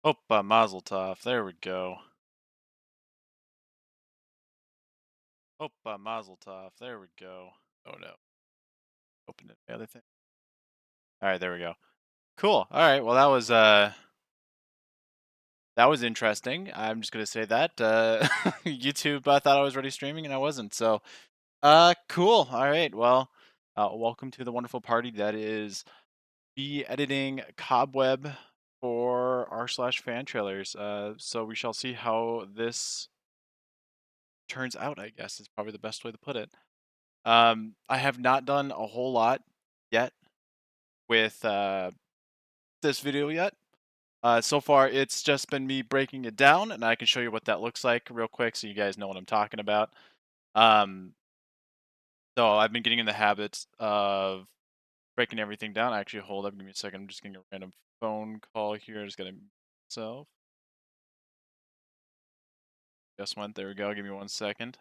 Opa, Mazel Tov. There we go. Opa, Mazel Tov. There we go. Oh no. Open it. The other thing. All right, there we go. Cool. All right. Well, that was interesting. I'm just gonna say that YouTube thought I was already streaming and I wasn't. So, cool. All right. Well, welcome to the wonderful party that is be editing Cobweb for r/FanTrailers. So we shall see how this turns out. I guess is probably the best way to put it. I have not done a whole lot yet with this video yet. So far, it's just been me breaking it down, and I can show you what that looks like real quick so you guys know what I'm talking about. Um, so I've been getting in the habit of breaking everything down. Actually, hold up, give me a second. I'm just getting a random phone call here. Just gonna mute myself. Just went. There we go. Give me 1 second.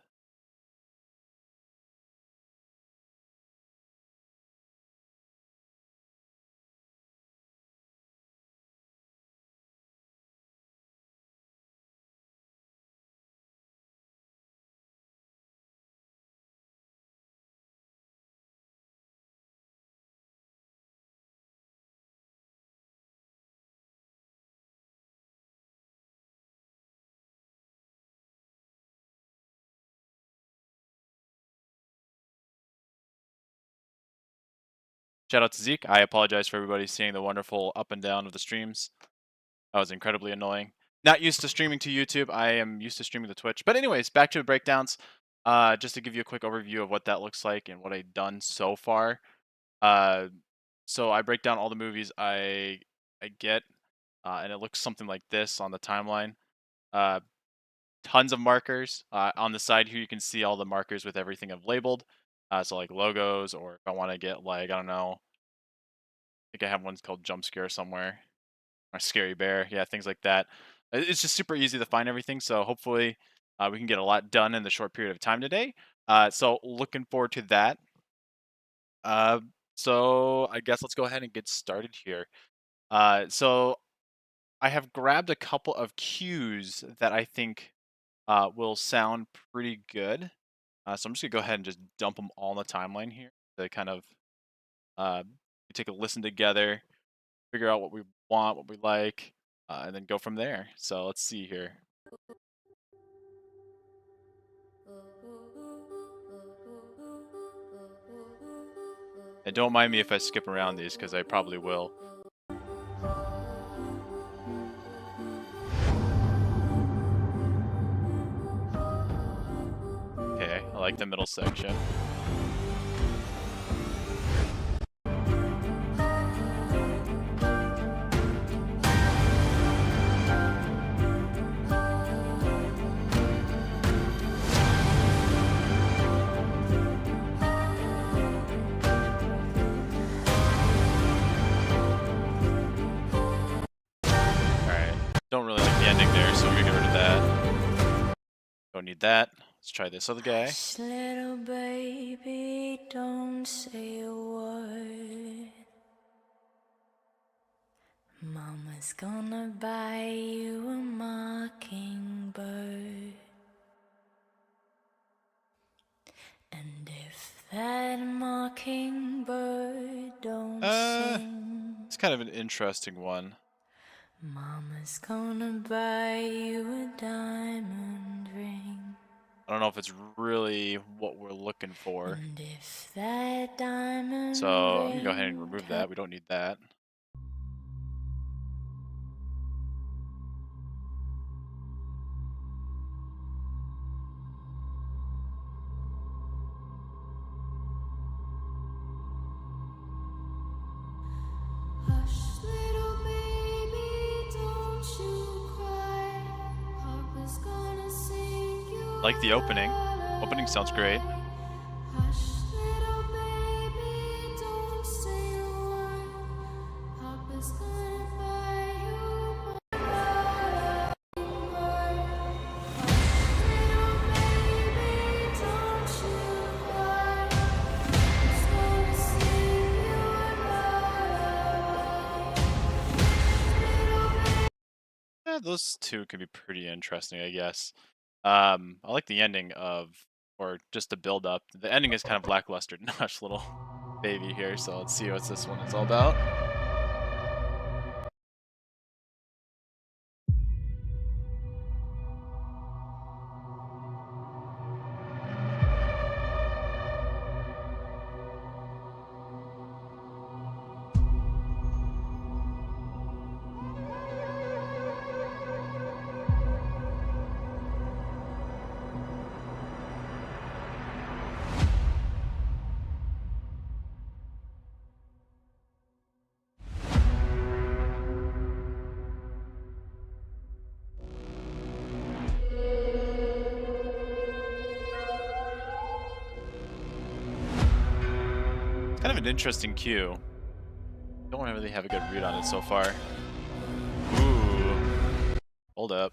Shout out to Zeke. I apologize for everybody seeing the wonderful up and down of the streams. That was incredibly annoying. Not used to streaming to YouTube. I am used to streaming to Twitch. But anyways, back to the breakdowns. Just to give you a quick overview of what that looks like and what I've done so far. Uh, so I break down all the movies I get, and it looks something like this on the timeline. Uh, Tons of markers. On the side here, you can see all the markers with everything I've labeled. So like logos, or if I want to get like, I don't know, I think I have ones called jump scare somewhere. Or scary bear, yeah, things like that. It's just super easy to find everything, so hopefully we can get a lot done in the short period of time today. So looking forward to that. Uh, so I guess let's go ahead and get started here. So I have grabbed a couple of cues that I think will sound pretty good. So I'm just gonna go ahead and just dump them all in the timeline here to kind of uh, take a listen together, figure out what we want, what we like, and then go from there. So let's see here. And don't mind me if I skip around these, because I probably will. Okay, I like the middle section. Don't really like the ending there, so we're gonna get rid of that. Don't need that. Let's try this other guy. Hush, little baby, don't say a word. Mama's gonna buy you a mockingbird. And if that mockingbird don't sing, it's kind of an interesting one. Mama's gonna buy you a diamond ring. I don't know if it's really what we're looking for. And if that diamond So I'm gonna go ahead and remove that. We don't need that. Hush, little baby, don't you cry. Papa's gonna sing you Like the opening. Opening sounds great. Hush, little baby, don't say a word. Papa's gonna buy you a mockingbird. Hush, little baby, don't you cry. Papa's gonna sing you a lullaby. those two could be pretty interesting, I guess. I like the ending of, or just the build up. The ending is kind of lackluster. Nosh little baby here, so let's see what this one is all about. It's kind of an interesting cue. Don't really have a good read on it so far. Ooh, hold up.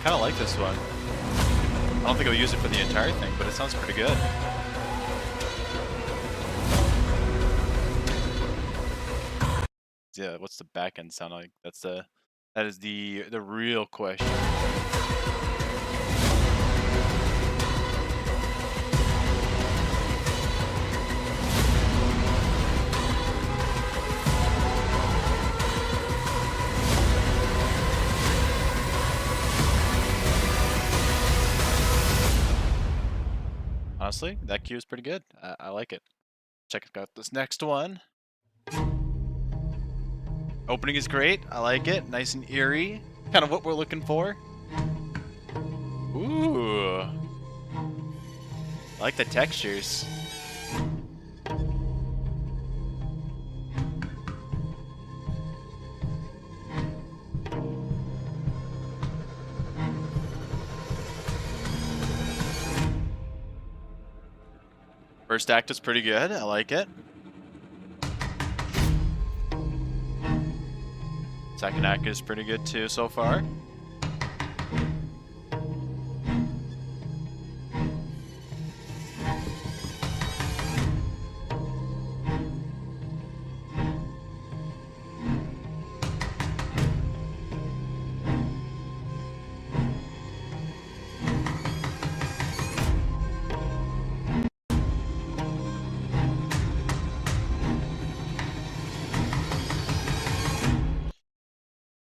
Kind of like this one. I don't think I'll use it for the entire thing, but it sounds pretty good. Yeah, what's the back end sound like? That is the real question. Honestly, that cue is pretty good. I like it. Check out this next one. Opening is great. I like it. Nice and eerie. Kind of what we're looking for. Ooh. I like the textures. First act is pretty good. I like it. Second act is pretty good too so far.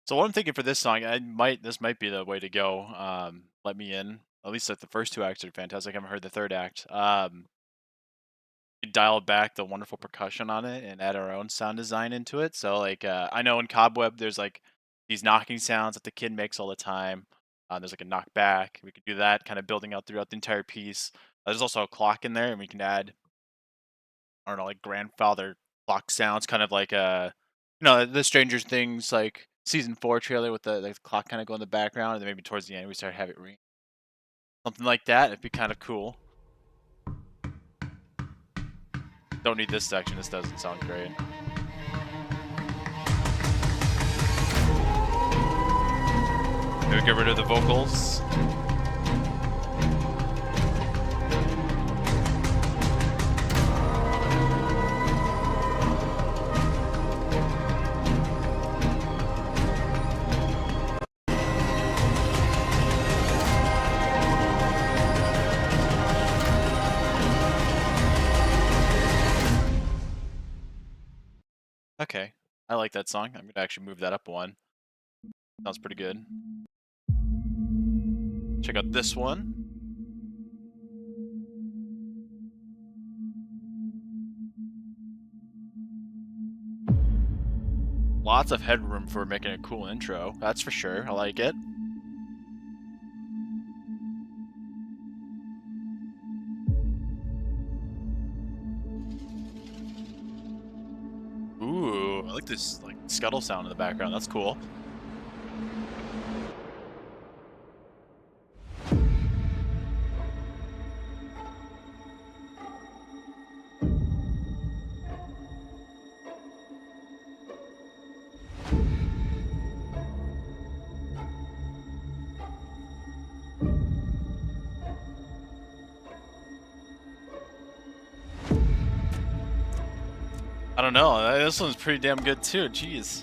So what I'm thinking for this song, this might be the way to go. Let Me In. At least like the first two acts are fantastic. I haven't heard the third act. Dial back the wonderful percussion on it and add our own sound design into it. So like I know in Cobweb there's like these knocking sounds that the kid makes all the time. There's like a knock back. We could do that kind of building out throughout the entire piece. There's also a clock in there, and we can add, I don't know, like grandfather clock sounds, kind of like the Stranger Things like season 4 trailer with the clock kind of go in the background, and then maybe towards the end we start to have it ring. Something like that. It'd be kind of cool. Don't need this section. This doesn't sound great. Maybe get rid of the vocals. Okay, I like that song. I'm gonna actually move that up one. Sounds pretty good. Check out this one. Lots of headroom for making a cool intro, that's for sure. I like it. Ooh, I like this like scuttle sound in the background. That's cool. I don't know. This one's pretty damn good too. Jeez.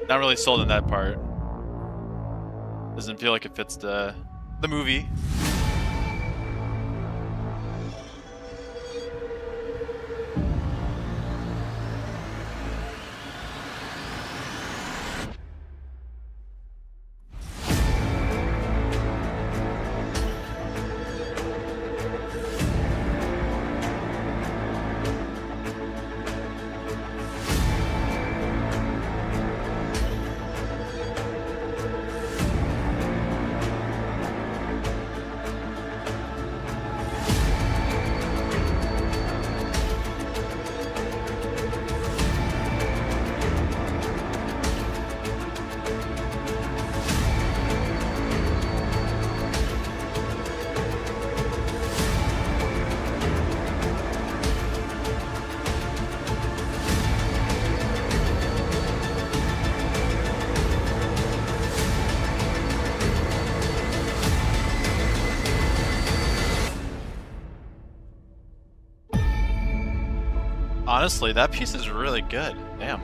Not really sold in that part. Doesn't feel like it fits the movie. Honestly, that piece is really good. Damn.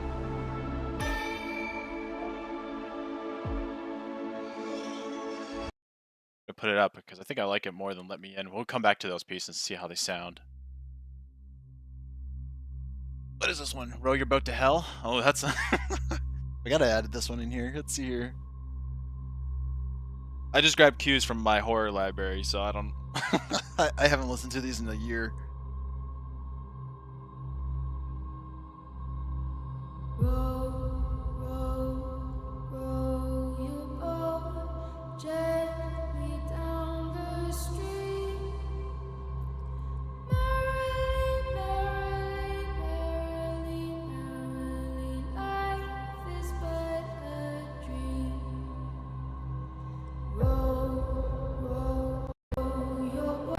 I put it up because I think I like it more than Let Me In. We'll come back to those pieces and see how they sound. What is this one? Row Your Boat to Hell? Oh, that's I gotta add this one in here. Let's see here. I just grabbed cues from my horror library, so I don't I haven't listened to these in a year. Row your boat gently down the stream. Merrily, merrily, merrily, merrily, life is but a dream. Row your boat, row your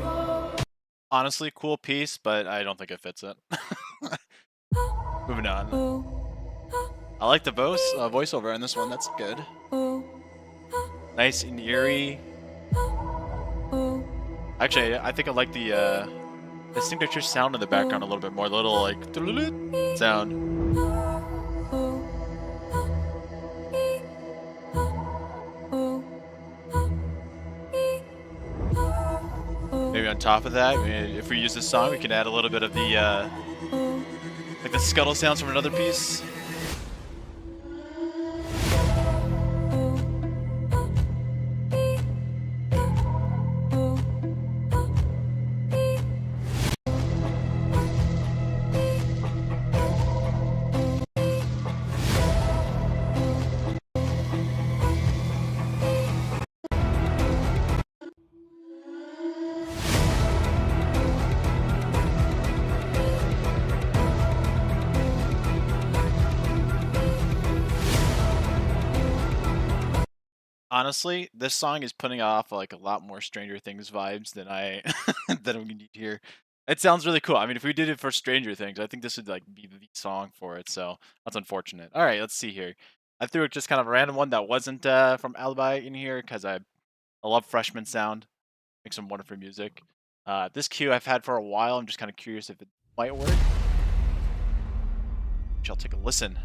boat. Honestly, cool piece, but I don't think it fits it. Moving on. I like the voiceover on this one. That's good. Nice and eerie. Actually, I think I like the signature sound in the background a little bit more. Little like sound. Maybe on top of that, if we use this song, we can add a little bit of the like the scuttle sounds from another piece. Honestly, this song is putting off like a lot more Stranger Things vibes than I than we need here. It sounds really cool. I mean, if we did it for Stranger Things, I think this would like be the song for it. So that's unfortunate. All right, let's see here. I threw just kind of a random one that wasn't from Alibi in here because I love Freshman sound. Makes some wonderful music. This cue I've had for a while. I'm just kind of curious if it might work. Shall take a listen.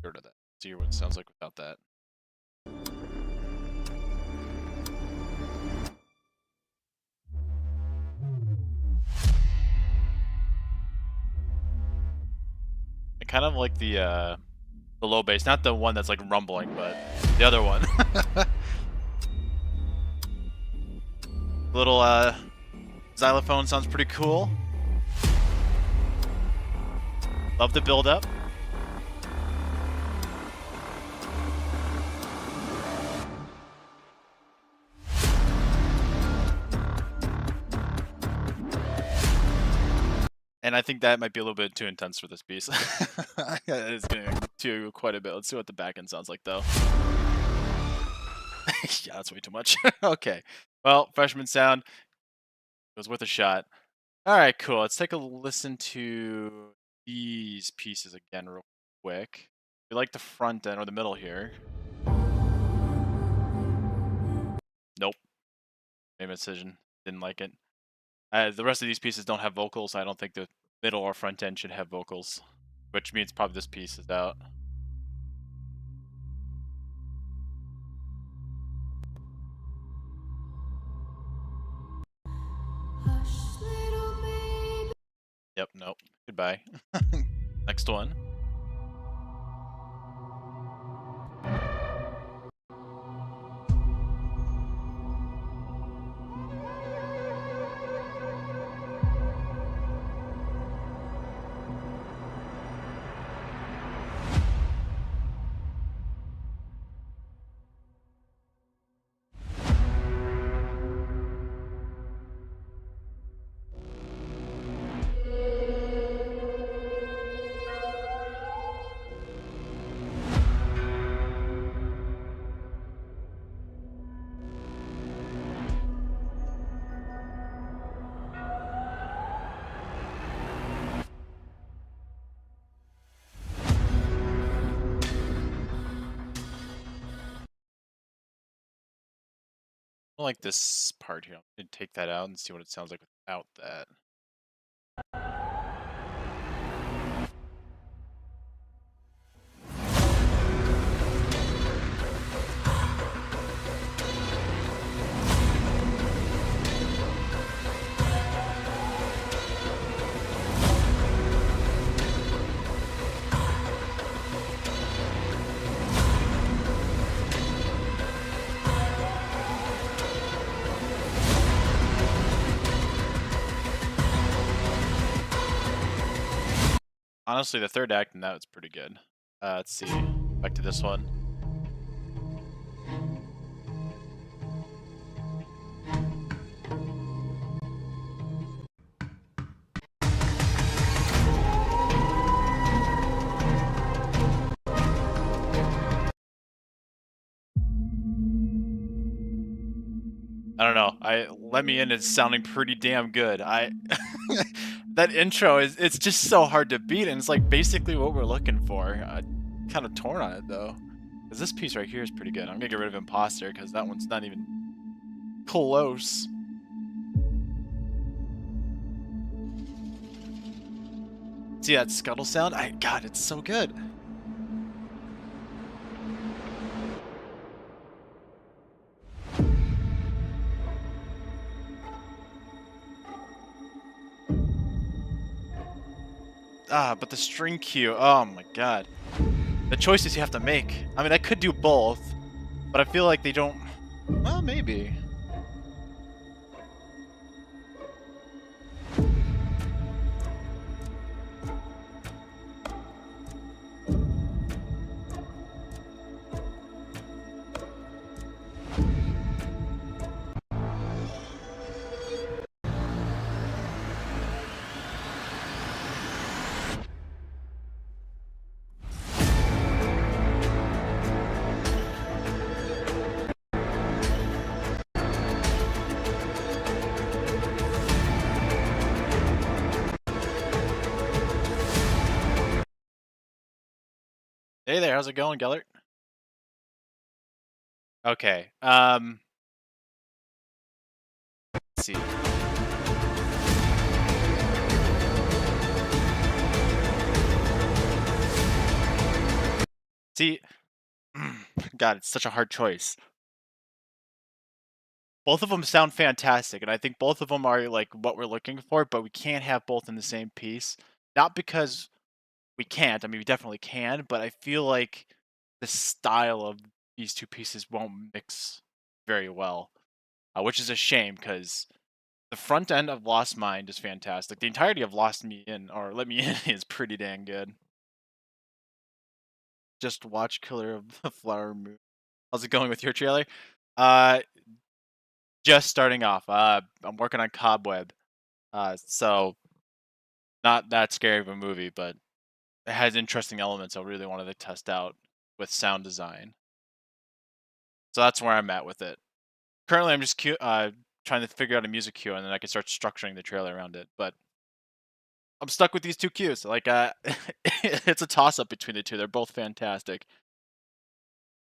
Get rid of that. See what it sounds like without that. kind of like the low bass, not the one that's like rumbling, but the other one. Little xylophone sounds pretty cool. Love the build up. And I think that might be a little bit too intense for this piece. It's getting to quite a bit. Let's see what the back end sounds like, though. Yeah, that's way too much. Okay. Well, freshman sound. It was worth a shot. All right, cool. Let's take a listen to these pieces again real quick. We like the front end or the middle here. Nope. Made a decision. Didn't like it. The rest of these pieces don't have vocals. I don't think the middle or front end should have vocals, which means probably this piece is out. Hush, little baby. Yep, nope. Goodbye. Next one. I like this part here. I'm gonna take that out and see what it sounds like without that. Honestly, the third act in that was pretty good. Let's see. Back to this one. I don't know. Let me in is sounding pretty damn good. That intro it's just so hard to beat, and it's like basically what we're looking for. Kind of torn on it though, because this piece right here is pretty good. I'm gonna get rid of Imposter because that one's not even close. See that scuttle sound? God, it's so good. But the string cue, oh my god. The choices you have to make. I mean, I could do both, but I feel like they don't... Well, maybe. Hey there, how's it going, Gellert? Okay, let's see. See, God, it's such a hard choice. Both of them sound fantastic, and I think both of them are like what we're looking for, but we can't have both in the same piece. Not because we can't. I mean, we definitely can, but I feel like the style of these two pieces won't mix very well, which is a shame because the front end of Lost Mind is fantastic. The entirety of Lost Me In or Let Me In is pretty dang good. Just watch Killer of the Flower Moon. How's it going with your trailer? Uh, just starting off. I'm working on Cobweb. So not that scary of a movie, but it has interesting elements I really wanted to test out with sound design. So that's where I'm at with it. Currently, I'm just trying to figure out a music cue, and then I can start structuring the trailer around it. But I'm stuck with these two cues. Like, it's a toss up between the two. They're both fantastic.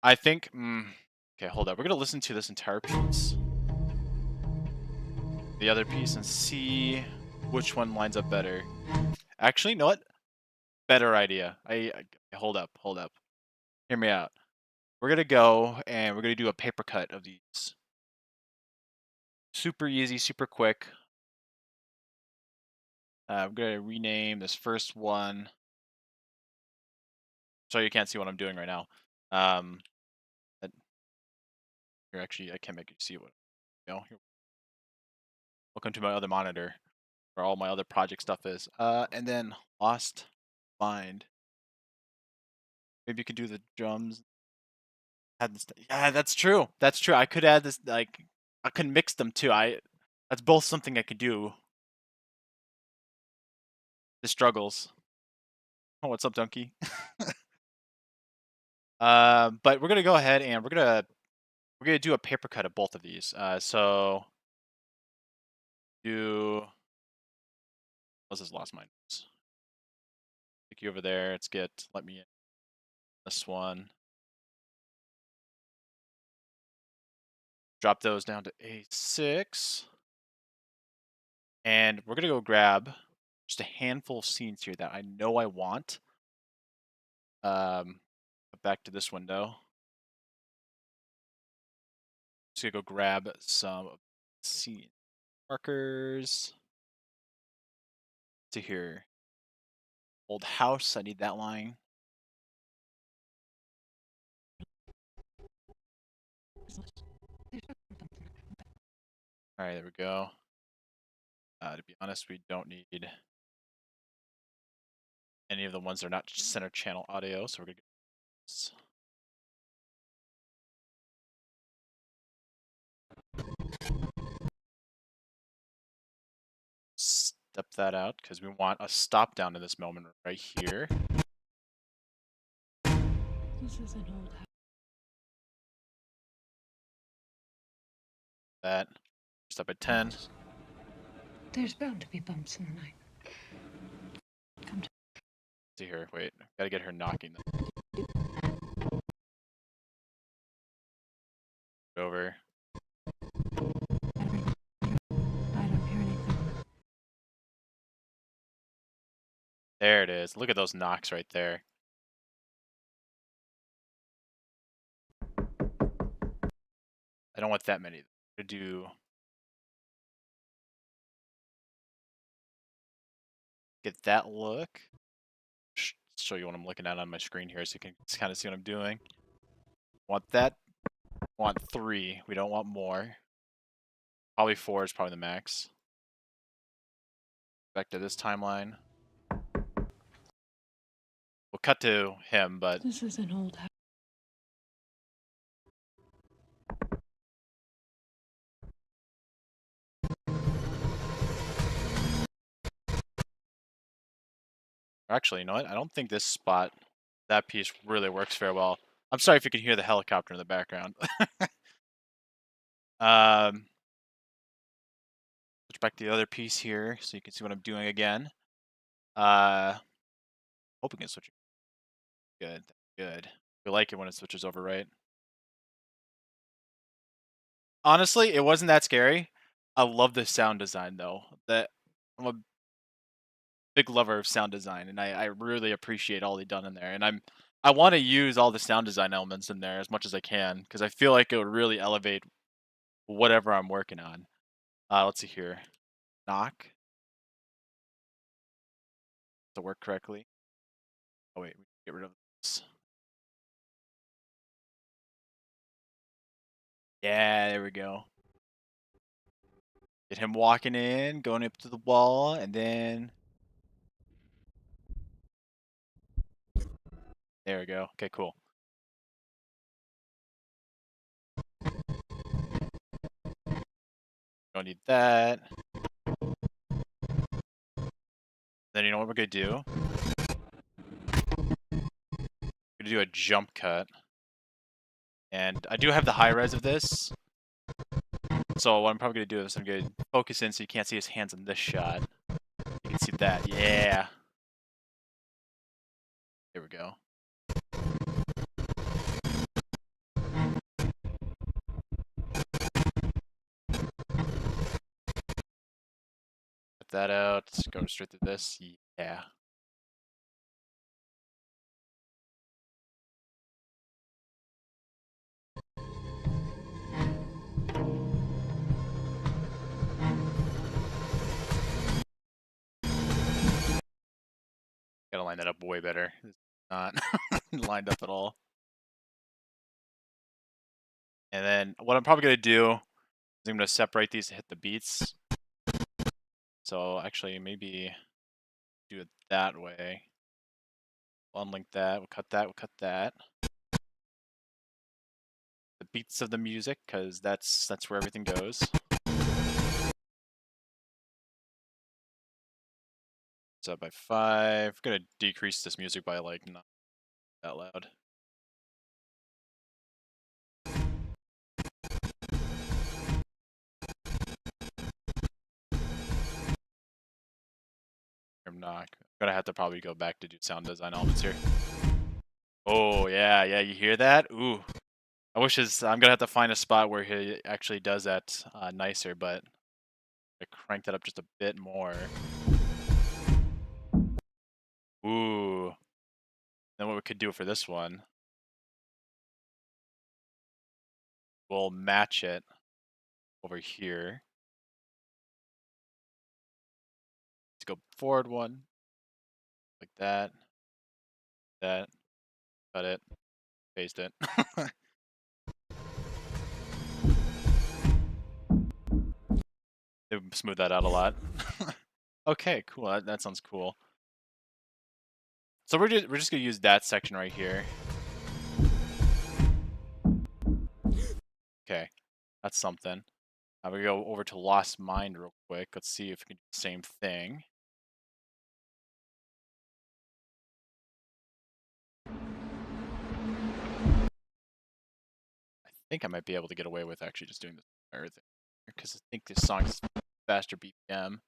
I think. Okay, hold up. We're gonna listen to this entire piece, the other piece, and see which one lines up better. Actually, you know what? Better idea. Hold up, hold up. Hear me out. We're gonna go and we're gonna do a paper cut of these. Super easy, super quick. I'm gonna rename this first one. Sorry, you can't see what I'm doing right now. Um, but here, actually, I can't make you see what. Here, welcome to my other monitor, where all my other project stuff is. And then Lost Mind. Maybe you could do the drums. Add this. Yeah, that's true. That's true. I could add this. Like, I could mix them too. That's both something I could do. The struggles. Oh, what's up, Donkey? But we're gonna go ahead and we're gonna do a paper cut of both of these. So do let's just lost my notes. Take you over there. Let's get let me in this one. Drop those down to A6. And we're gonna go grab just a handful of scenes here that I know I want. Back to this window. Just gonna go grab some scene markers to here. Old house. I need that line. All right, there we go. To be honest, we don't need any of the ones that are not center channel audio, so we're gonna get this. Step that out because we want a stop down in this moment right here. This is an old house. That step at 10. There's bound to be bumps in the night. See here, wait, gotta get her knocking over. I don't hear anything. There it is. Look at those knocks right there. I don't want that many. To do get that look. Show you what I'm looking at on my screen here, so you can kind of see what I'm doing. Want that? Want 3. We don't want more. Probably 4 is probably the max. Back to this timeline. We'll cut to him, but This is an old house. actually, you know what? I don't think this spot, that piece really works very well. I'm sorry if you can hear the helicopter in the background. Switch back to the other piece here so you can see what I'm doing again. Hoping it's switching. Good, good. We like it when it switches over, right? Honestly, it wasn't that scary. I love the sound design though. I'm a big lover of sound design, and I really appreciate all they done in there. And I want to use all the sound design elements in there as much as I can because I feel like it would really elevate whatever I'm working on. Let's see here. Knock to work correctly. Oh wait, we get rid of this. Yeah, there we go. Get him walking in, going up to the wall, and then there we go. Okay, cool. Don't need that. Then you know what we're gonna do? We're gonna do a jump cut. And I do have the high res of this. So what I'm probably gonna do is I'm gonna focus in so you can't see his hands in this shot. You can see that. Yeah. There we go. Cut that out. Go straight to this. Yeah. Gotta line that up way better. It's not lined up at all. And then what I'm probably gonna do is I'm gonna separate these to hit the beats. So actually maybe do it that way. We'll unlink that, we'll cut that, we'll cut that. The beats of the music, because that's where everything goes. So by 5, I'm gonna decrease this music by like not that loud. I'm not. I'm gonna have to probably go back to do sound design elements here. Oh yeah, yeah, you hear that? Ooh. I wish I'm gonna have to find a spot where he actually does that nicer, but I crank that up just a bit more. Ooh. Then what we could do for this one, we'll match it over here. Let's go forward one, like that, cut it, paste it. Smooth that out a lot. Okay, cool. That sounds cool. So we're just gonna use that section right here. Okay, that's something. I'm gonna go over to Lost Mind real quick. Let's see if we can do the same thing. I think I might be able to get away with actually just doing this entire thing because I think this song's faster BPM.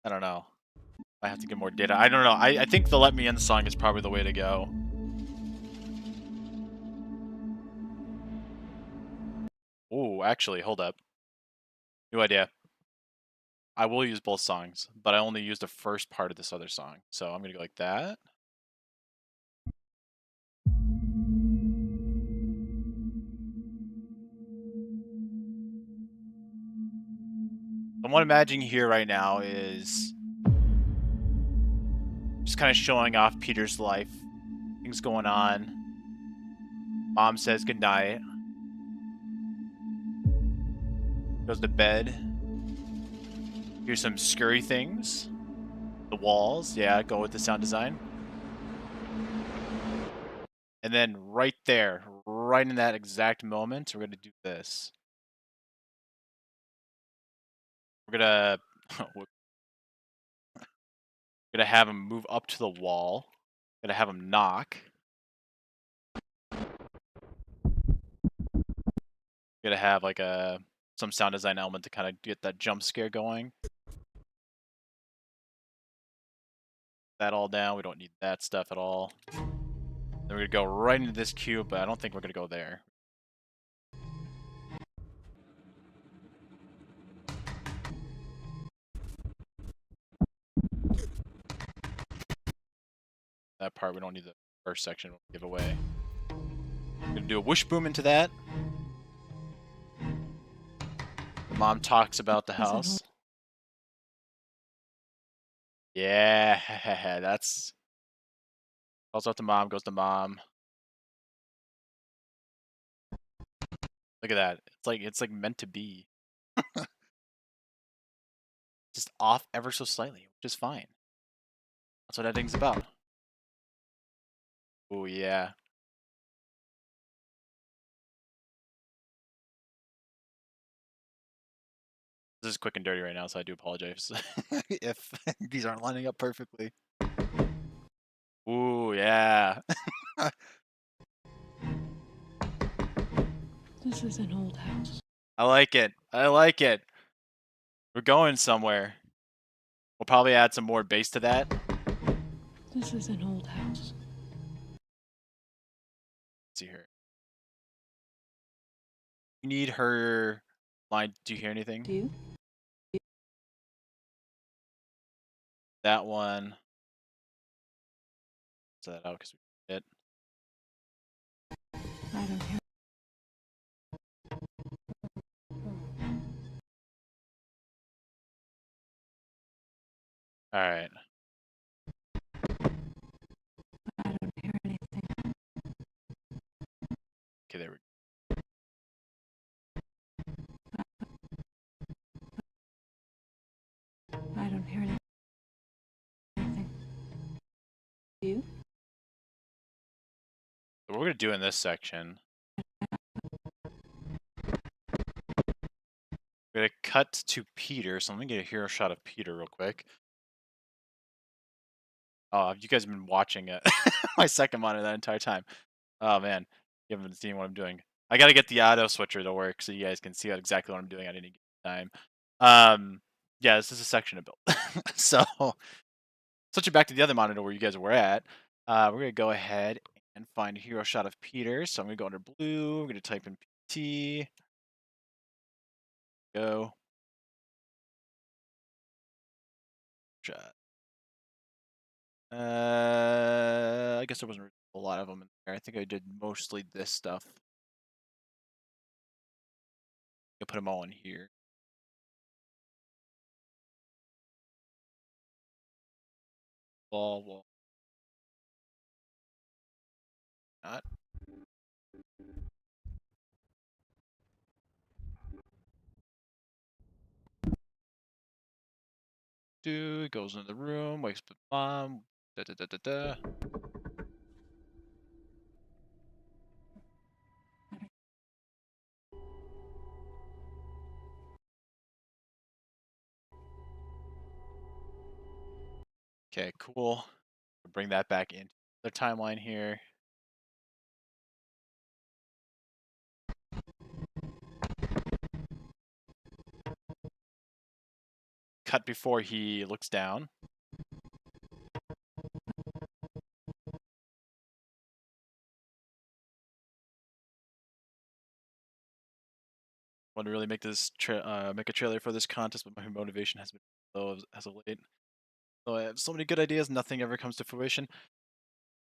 I don't know. I have to get more data. I don't know. I think the Let Me In song is probably the way to go. Ooh, actually, hold up. New idea. I will use both songs, but I only use the first part of this other song. So I'm gonna go like that. What I'm imagining here right now is just kind of showing off Peter's life. Things going on. Mom says goodnight. Goes to bed. Here's some scurry things. The walls, yeah, go with the sound design. And then right there, right in that exact moment, we're gonna do this. We're gonna we're gonna have him move up to the wall. Gonna have him knock. Gonna have like some sound design element to kind of get that jump scare going. That all down. We don't need that stuff at all. Then we're gonna go right into this cube, but I don't think we're gonna go there. That part we don't need the first section. We'll give away. Gonna do a whoosh boom into that. Mom talks about the Is that house. Yeah, that's calls out to mom, goes to mom. Look at that. It's like meant to be. Just off ever so slightly, which is fine. That's what editing's about. Oh yeah. This is quick and dirty right now, so I do apologize if these aren't lining up perfectly. Ooh yeah. This is an old house. I like it. I like it. We're going somewhere. We'll probably add some more bass to that. This is an old house. Let's see here. You need her line. Do you hear anything? Do you? That one. Set that out because we did. I don't hear. All right. I don't hear anything. Okay, there we go. I don't hear anything. Do you? So what we're gonna do in this section, we're gonna cut to Peter. So let me get a hero shot of Peter real quick. Oh, you guys have been watching it. My second monitor that entire time. Oh man, you haven't been seeing what I'm doing. I gotta get the auto switcher to work so you guys can see exactly what I'm doing at any given time. Yeah, this is a section of build. So switching back to the other monitor where you guys were at, we're gonna go ahead and find a hero shot of Peter. So I'm gonna go under blue. We're gonna type in PT. Go. Shot. I guess there wasn't a lot of them in there. I think I did mostly this stuff. I'll put them all in here. Wall. Not. Dude goes into the room, wakes up mom. Da da da da da. Okay, cool. Bring that back into the timeline here. Cut before he looks down. Want to really make this make a trailer for this contest, but my motivation has been low as of late. So I have so many good ideas, nothing ever comes to fruition.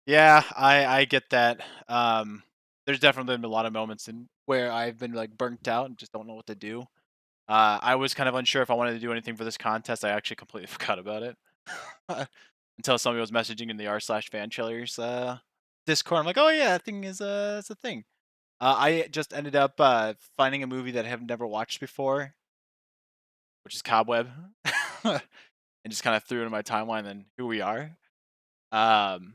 Yeah, I get that. There's definitely been a lot of moments in where I've been like burnt out and just don't know what to do. I was kind of unsure if I wanted to do anything for this contest. I actually completely forgot about it until somebody was messaging in the r/FanTrailers Discord. I'm like, oh yeah, that thing is it's a thing. I just ended up finding a movie that I have never watched before, which is Cobweb, and just kind of threw it in my timeline. And here we are. Um,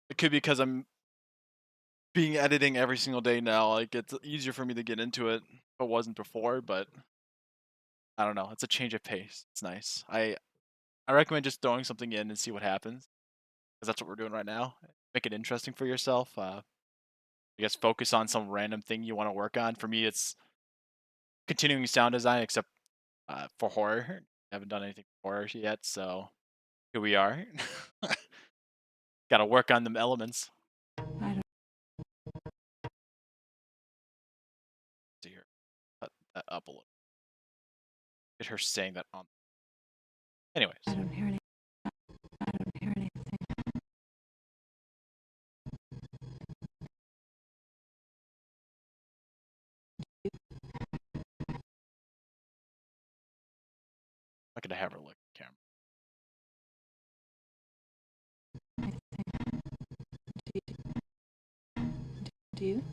it could be because I'm being editing every single day now. Like it's easier for me to get into it. If it wasn't before, but I don't know. It's a change of pace. It's nice. I recommend just throwing something in and see what happens, because that's what we're doing right now. Make it interesting for yourself. I guess focus on some random thing you want to work on. For me, it's continuing sound design, except for horror. I haven't done anything for horror yet, so here we are. Got to work on them elements. I don't. See here, cut that up a little. Get her saying that on. Anyways, I don't hear any. I don't hear anything. not gonna have her look at the camera. Do you?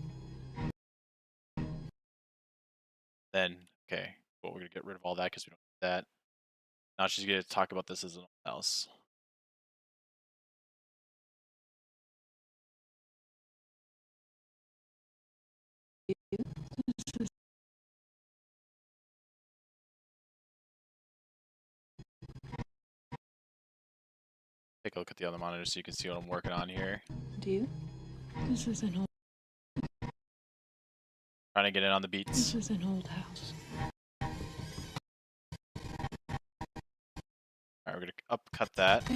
Then okay, well we're gonna get rid of all that because we don't need that. Now she's gonna talk about this as an old house. Take a look at the other monitor so you can see what I'm working on here. Do you? This is an old. Trying to get in on the This beats. is an old house. Alright, we're gonna upcut that.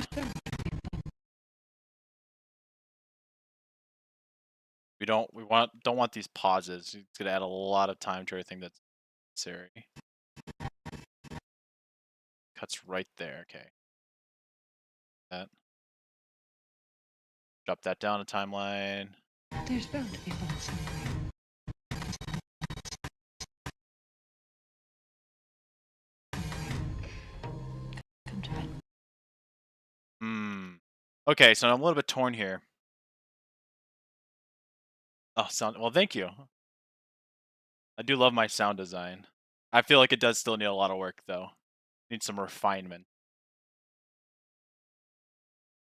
Don't want these pauses. It's gonna add a lot of time to everything that's necessary. Cuts right there. Okay. That. Drop that down a timeline. There's bound to be one somewhere. Come to bed. Okay, so I'm a little bit torn here. Oh, sound. Well, thank you. I do love my sound design. I feel like it does still need a lot of work, though. Needs some refinement.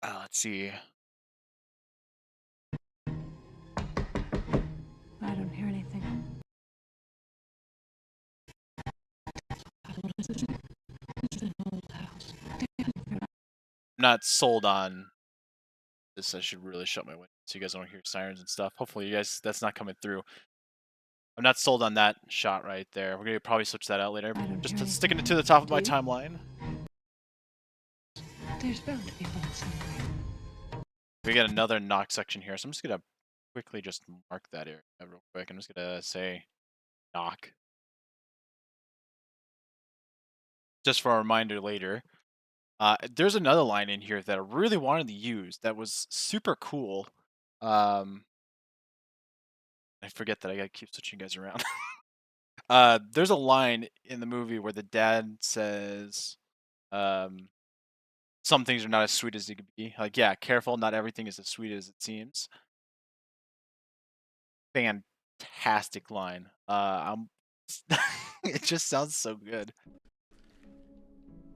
Let's see. I don't hear anything. This is an old house. I'm not sold on this. I should really shut my window so you guys don't hear sirens and stuff. Hopefully, you guys that's not coming through. I'm not sold on that shot right there. We're gonna probably switch that out later. Just sticking it to the top of my timeline. There's bound to be one somewhere. We got another knock section here, so I'm just gonna quickly just mark that area real quick. I'm just gonna say knock. Just for a reminder later. There's another line in here that I really wanted to use that was super cool. I forget that I gotta keep switching you guys around. There's a line in the movie where the dad says, some things are not as sweet as they could be. Like, yeah, careful, not everything is as sweet as it seems. Fantastic line. It just sounds so good.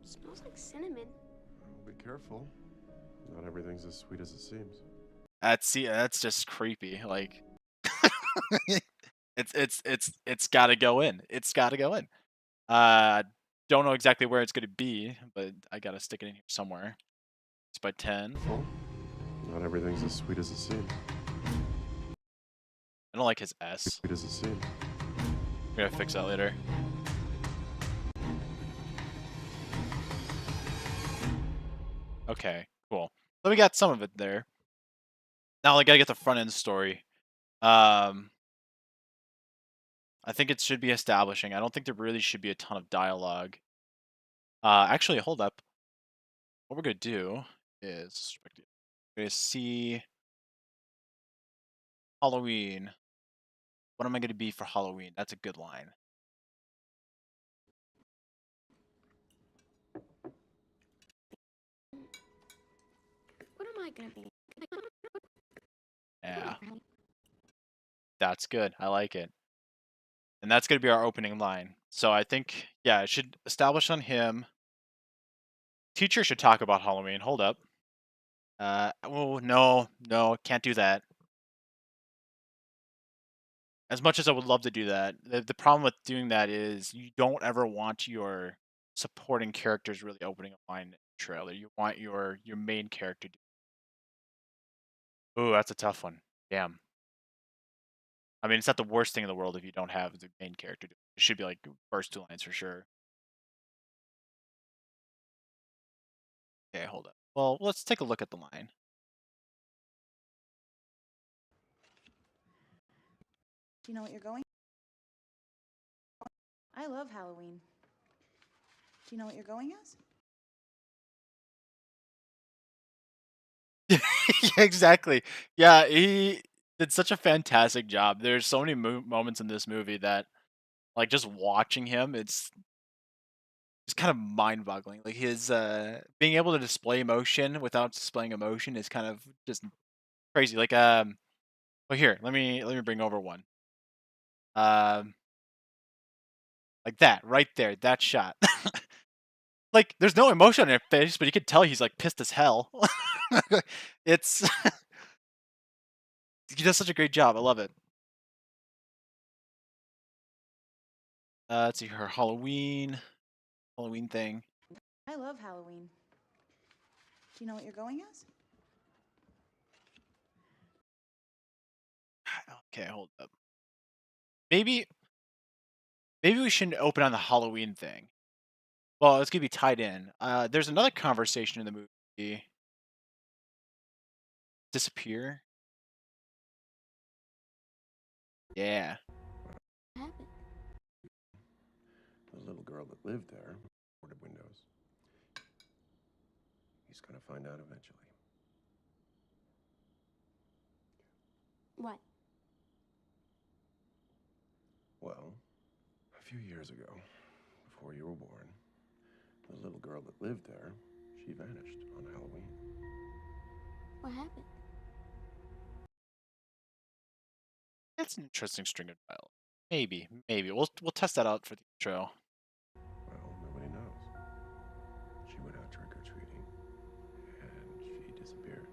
Smells like cinnamon. Be careful. Not everything's as sweet as it seems. That's just creepy. Like, it's got to go in. It's got to go in. Don't know exactly where it's gonna be, but I gotta stick it in here somewhere. It's by 10. Not everything's as sweet as it seems. I don't like his S. Sweet as it seems. We're gonna fix that later. Okay, cool. So we got some of it there. Now I gotta get the front end story. I think it should be establishing. I don't think there really should be a ton of dialogue. Actually, hold up. What we're gonna do is we're gonna see Halloween. What am I gonna be for Halloween? That's a good line. What am I gonna be? Yeah, that's good. I like it. And that's gonna be our opening line. So I think, yeah, it should establish on him. Teacher should talk about Halloween. Hold up. Oh no, can't do that. As much as I would love to do that, the problem with doing that is you don't ever want your supporting characters really opening a line in the trailer. You want your main character to. Ooh, that's a tough one. Damn. I mean, it's not the worst thing in the world if you don't have the main character do it. It should be like first 2 lines for sure. Okay, hold up. Well, let's take a look at the line. Do you know what you're going? I love Halloween. Do you know what you're going as? Yeah, exactly. Yeah, he did such a fantastic job. There's so many moments in this movie that, like, just watching him, it's kind of mind-boggling. Like his being able to display emotion without displaying emotion is kind of just crazy. Like well here, let me bring over one. Um like that right there, that shot. Like there's no emotion on their face, but you could tell he's like pissed as hell. It's he does such a great job. I love it. Let's see her Halloween thing. I love Halloween. Do you know what you're going as? Okay, hold up. Maybe we shouldn't open on the Halloween thing. Well, it's gonna be tied in. There's another conversation in the movie. Disappear. Yeah. What happened? The little girl that lived there, boarded windows. He's gonna find out eventually. What? Well, a few years ago, before you were born, the little girl that lived there, she vanished on Halloween. What happened? That's an interesting string of dialogue. Maybe. We'll test that out for the intro. Well, nobody knows. She went out trick-or-treating, and she disappeared.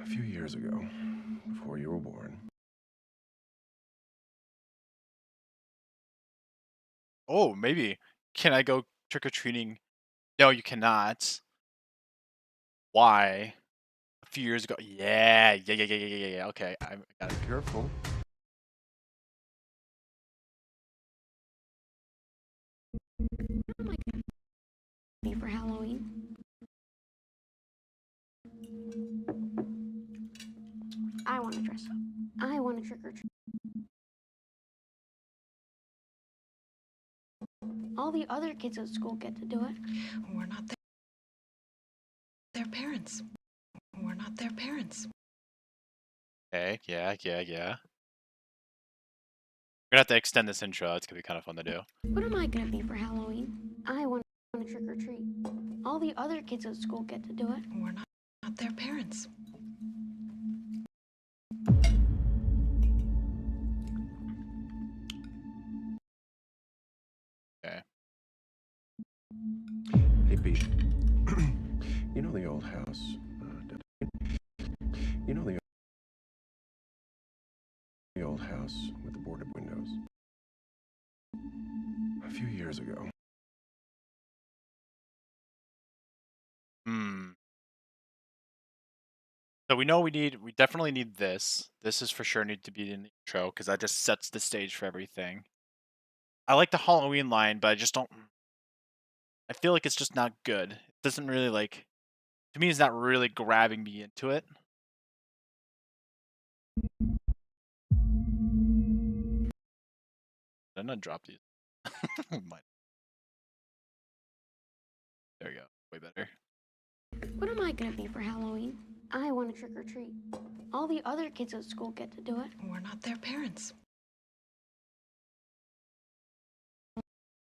A few years ago, before you were born, Oh, maybe. Can I go trick or treating? No, you cannot. Why? A few years ago. Yeah. Okay, I got it. be careful. What am I gonna be for Halloween? I want to dress up. I want to trick or treat. All the other kids at school get to do it. We're not their parents. We're not their parents. Okay, yeah. We're gonna have to extend this intro. It's gonna be kind of fun to do. What am I gonna be for Halloween? I want to trick or treat. All the other kids at school get to do it. We're not their parents. Okay. Hey, Pete. You know the old house? You know the old house with the boarded windows? A few years ago. So we know we definitely need this. This is for sure need to be in the intro because that just sets the stage for everything. I like the Halloween line, but I just don't. I feel like it's just not good. It doesn't really like. To me, it's not really grabbing me into it. I'm gonna drop these. There we go. Way better. What am I gonna be for Halloween? I want to trick or treat. All the other kids at school get to do it. We're not their parents.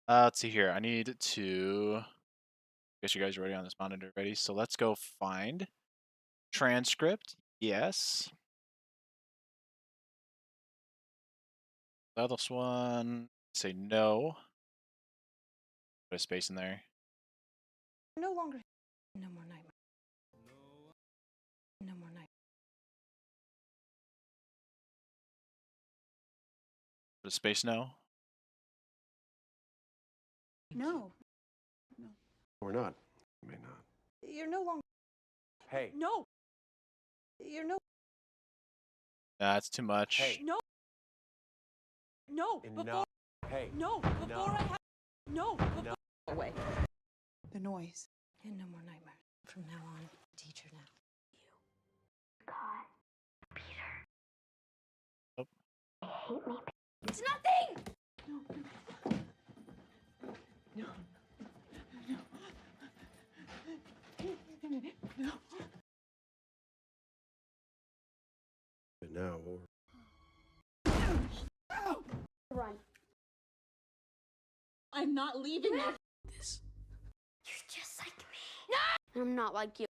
Let's see here. I need to. I guess you guys are already on this monitor ready. So let's go find transcript. Yes. This one. Say no. Put a space in there. No longer. No more nightmares. No more nightmares. Put a space no. No. We're not. May not. You're no longer. Hey. No. You're no. That's too much. Hey. No. No. Enough. Hey. No. Before I have. No. No. Away. The noise. And no more nightmares. From now on, teacher now. God, Peter. Oh. I hate me. It's nothing! No. I'm not leaving you. This. You're just like me. No! I'm not like you.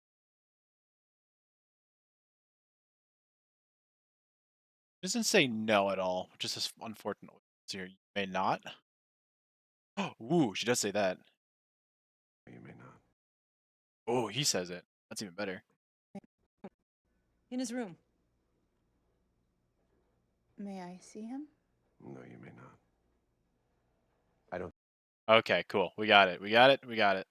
Doesn't say no at all, which is just unfortunate. So you may not. Ooh, she does say that. You may not. Oh, he says it. That's even better. In his room. May I see him? No, you may not. I don't. Okay, cool. We got it. We got it. We got it.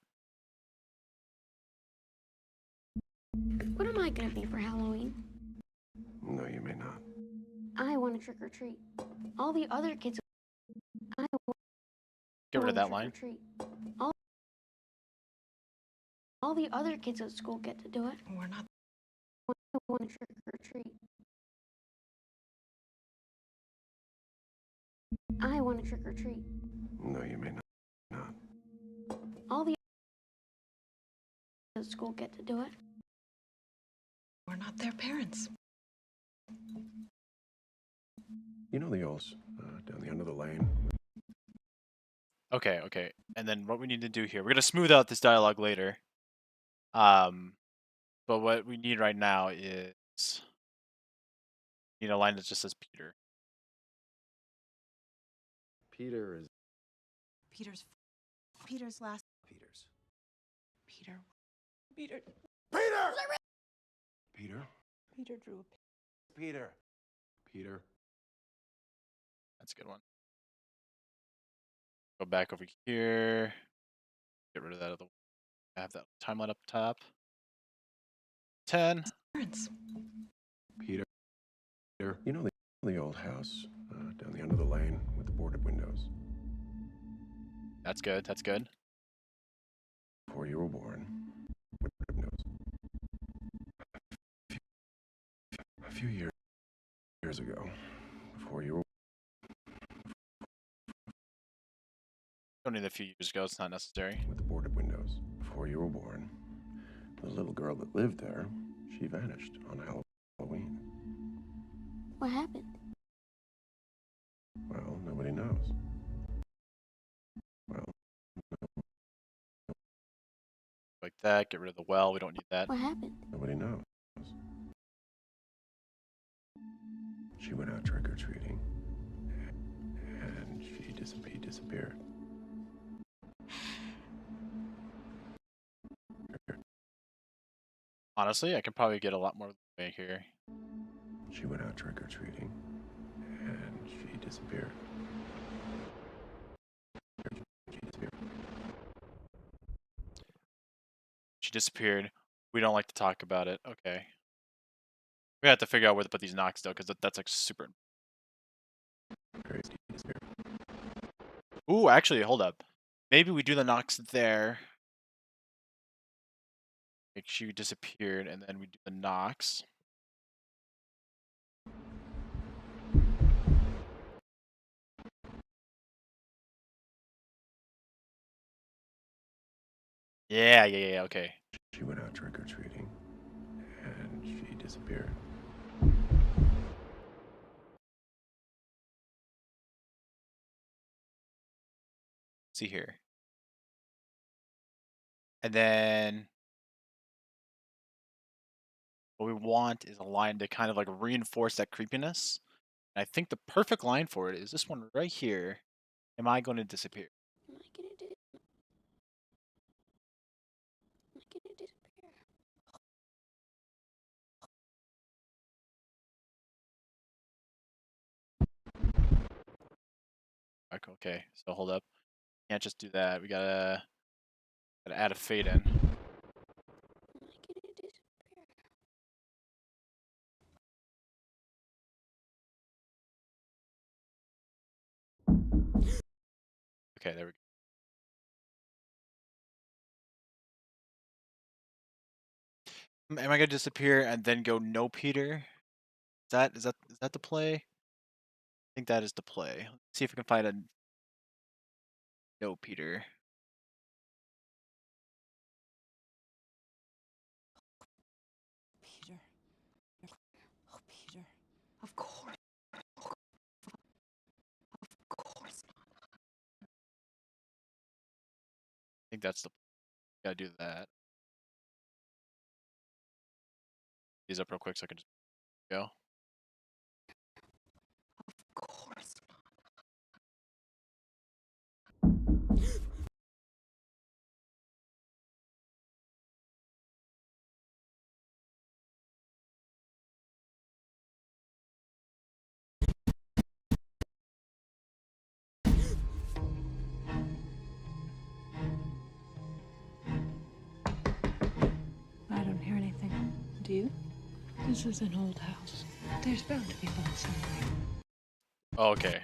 What am I gonna be for Halloween? No, you may not. I want to trick or treat. All the other kids. I Get rid of that trick or line. treat. All the other kids at school get to do it. We're not. I want to trick or treat. I want to trick or treat. No, you may not. Not. All the at school get to do it. We're not their parents. You know the old down the end of the lane. Okay, okay. And then what we need to do here, we're gonna smooth out this dialogue later. But what we need right now is need a line that just says Peter. Peter is. Peter's last. Peter's. Peter. Peter. Peter. Peter. Peter drew a Peter. Peter. That's a good one. Go back over here. Get rid of that other. I have that timeline up top. 10. Parents. Peter. Peter. You know the old house down the end of the lane with the boarded windows. That's good. That's good. Before you were born. Boarded windows. A few years ago, before you were. Don't need a few years ago. It's not necessary. With the boarded windows. Before you were born, the little girl that lived there, she vanished on Halloween. What happened? Well, nobody knows. Well, Like that. Get rid of the well. We don't need that. What happened? nobody knows. She went out trick-or-treating, and she disappeared. Honestly, I can probably get a lot more way here. She went out trick-or-treating, and she disappeared. She disappeared. She disappeared. We don't like to talk about it. Okay. We have to figure out where to put these knocks though, because that's like super. Crazy. She disappeared. Ooh, actually, hold up. Maybe we do the knocks there. Like she disappeared, and then we do the knocks. Yeah, okay. She went out trick-or-treating, and she disappeared. See here. And then what we want is a line to kind of like reinforce that creepiness. And I think the perfect line for it is this one right here. Am I going to disappear? Am I gonna disappear? Okay, so hold up. Can't just do that. We gotta add a fade in. Okay, there we go. Am I gonna disappear and then go no Peter? Is that the play? I think that is the play. Let's see if we can find a no Peter. Peter. Oh, Peter. Of course. Of course not. think that's the. Gotta do that. These up real quick so I can just go. Of course not. I don't hear anything. Do you? This is an old house. There's bound to be bugs somewhere. Okay.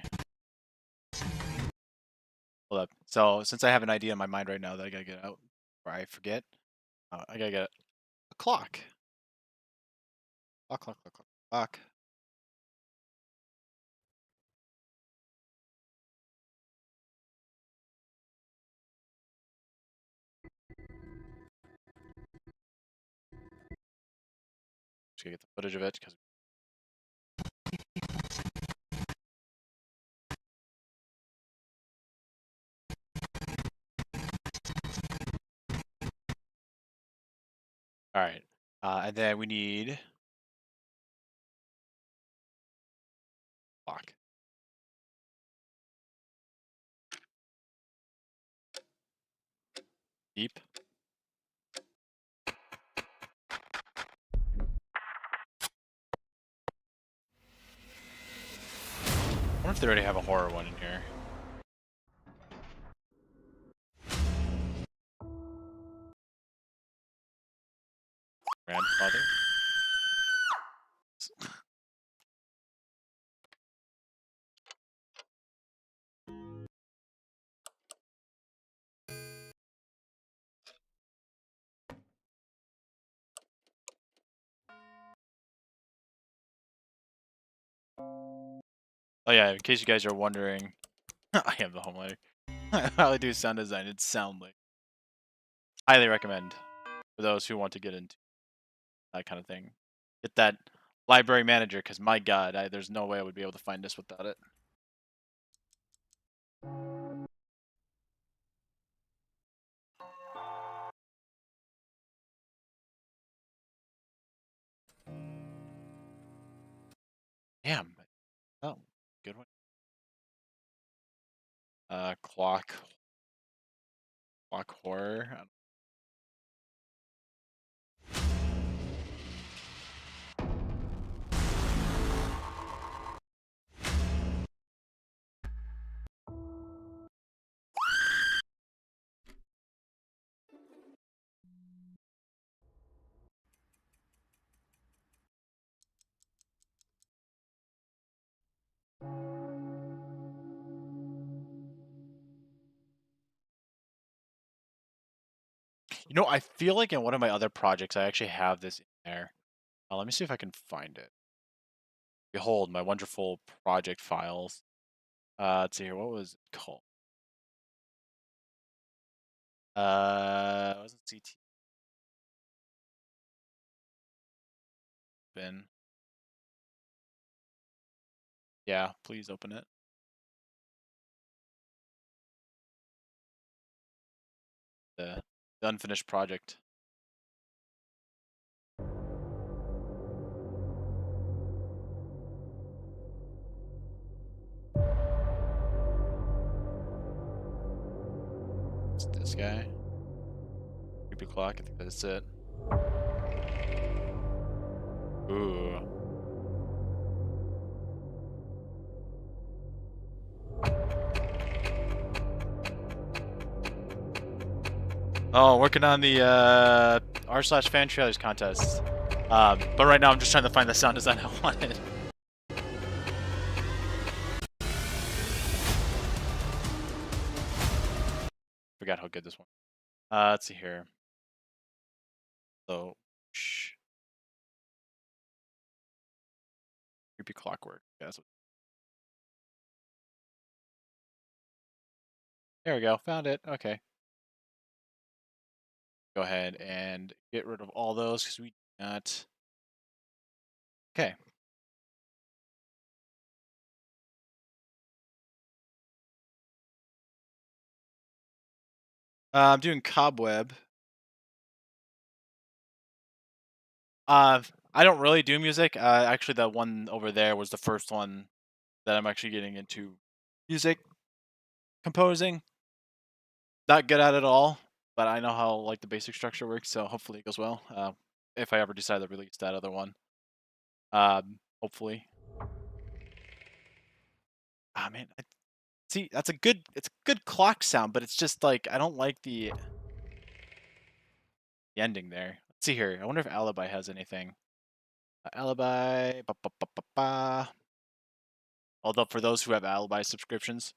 Hold up. So since I have an idea in my mind right now that I gotta get out, or I forget, I gotta get a clock. Clock. Just gotta get the footage of it because. All right. And then we need clock. Deep. I wonder if they already have a horror one in here. Grandfather. Oh yeah, in case you guys are wondering, I am the homelander. How I do sound design, it's Soundly. Highly recommend for those who want to get into that kind of thing. Get that library manager, because my god, there's no way I would be able to find this without it. Damn. Oh, good one. Clock horror. You know, I feel like in one of my other projects, I actually have this in there. Let me see if I can find it. Behold, my wonderful project files. Let's see here. What was it called? It wasn't CT. Bin. Yeah, please open it. The unfinished project. It's this guy. Creepy clock. I think that's it. Ooh. Oh, working on the r/FanTrailers contest. But right now I'm just trying to find the sound design I wanted. Forgot how good this one. Let's see here. So, creepy clockwork. Yeah, that's what... There we go. Found it. Okay. Go ahead and get rid of all those because we do not. Okay. I'm doing Cobweb. I don't really do music. Actually, the one over there was the first one that I'm actually getting into music composing. Not good at it all, but I know how like the basic structure works, so hopefully it goes well. If I ever decide to release that other one, hopefully. Ah man, see it's a good clock sound, but it's just like I don't like the ending there. Let's see here. I wonder if Alibi has anything. Alibi. Ba, ba, ba, ba, ba. Although for those who have Alibi subscriptions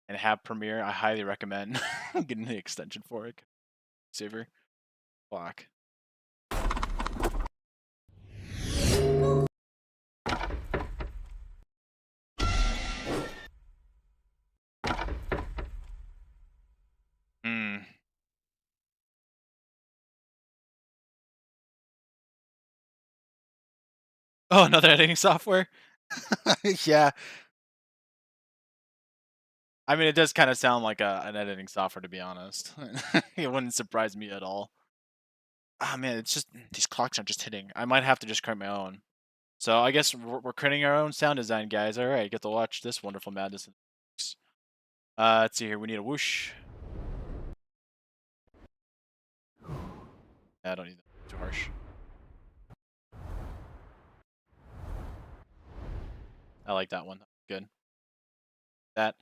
and have Premiere, I highly recommend getting the extension for it. Saver clock. Hmm. Oh, another editing software? Yeah. I mean, it does kind of sound like an editing software, to be honest. It wouldn't surprise me at all. Ah, man, it's just these clocks aren't just hitting. I might have to just create my own. So I guess we're creating our own sound design, guys. All right, get to watch this wonderful madness. Let's see here. We need a whoosh. I don't need that. Too harsh. I like that one. Good. That.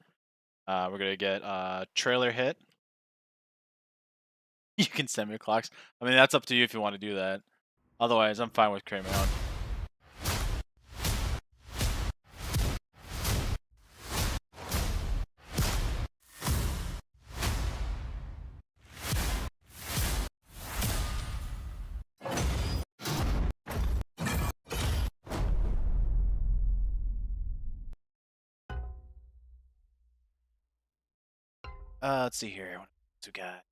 We're gonna get trailer hit. You can send me clocks. I mean, that's up to you if you want to do that. Otherwise, I'm fine with creating my own. Let's see here. What we got?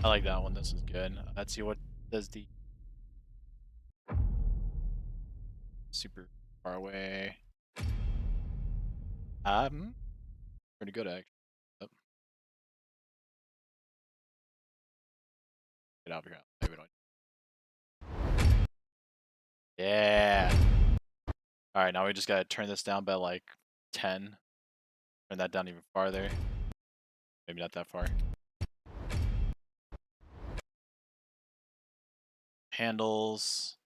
I like that one. This is good. Let's see what does the super far away. Pretty good actually. Oh, get out of here. Maybe don't. Yeah. All right, now we just gotta turn this down by like 10. Turn that down even farther. Maybe not that far. Handles.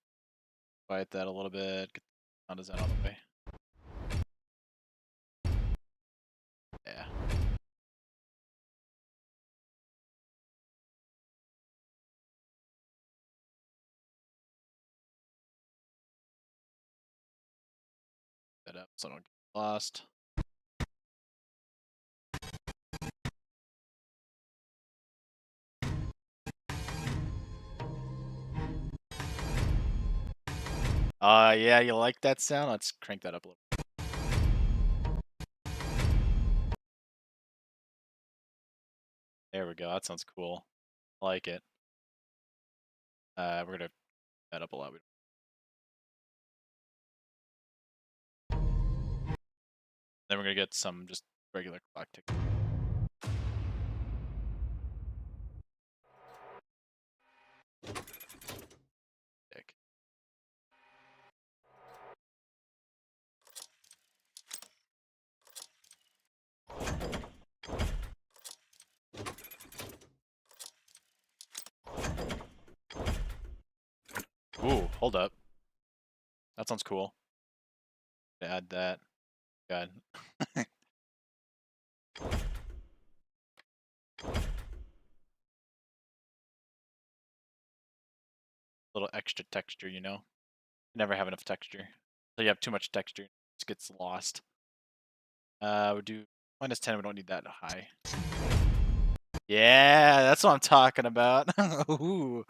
Quiet that a little bit. Get the sound design out of the way. Yeah. That up so I don't get lost. Yeah, you like that sound? Let's crank that up a little. There we go. That sounds cool. I like it. We're gonna that up a lot. Then we're gonna get some just regular clock tick. Tick. Ooh, hold up. That sounds cool. Add that. God. Little extra texture, you know? Never have enough texture. So you have too much texture, it just gets lost. We'll do -10, we don't need that high. Yeah, that's what I'm talking about. Ooh.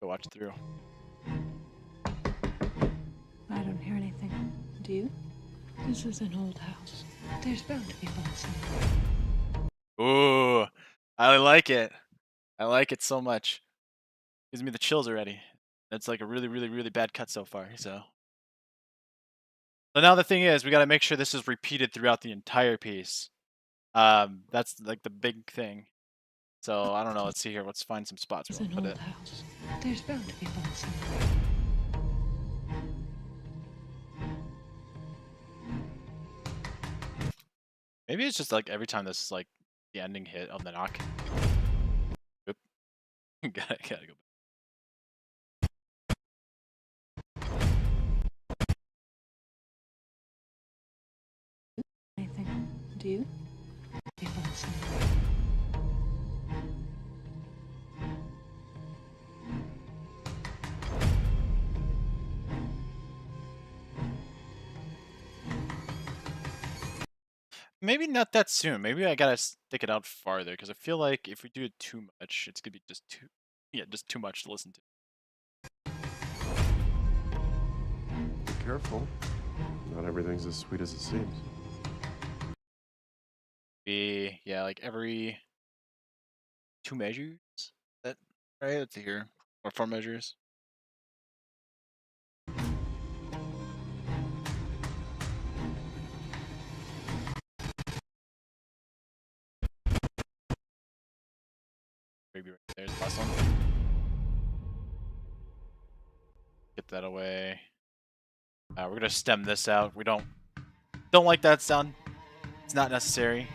Go watch through. I don't hear anything. Do you? This is an old house. There's bound to be bugs in there. Ooh, I like it. I like it so much. Gives me the chills already. It's like a really, really, really bad cut so far. So now the thing is, we got to make sure this is repeated throughout the entire piece. That's like the big thing. So I don't know. Let's see here. Let's find some spots It's where an we'll put old it. house. There's bound to be bullets somewhere. Maybe it's just like every time this is like the ending hit of the knock. Oop. gotta go back. Anything? Do you? Be bullets somewhere. Maybe not that soon. Maybe I gotta stick it out farther because I feel like if we do it too much, it's gonna be just just too much to listen to. Be careful. Not everything's as sweet as it seems. Yeah, like every 2 measures. That right? Let's see here, or 4 measures. Maybe right there's the last one. Get that away. We're gonna stem this out. We don't like that sound. It's not necessary.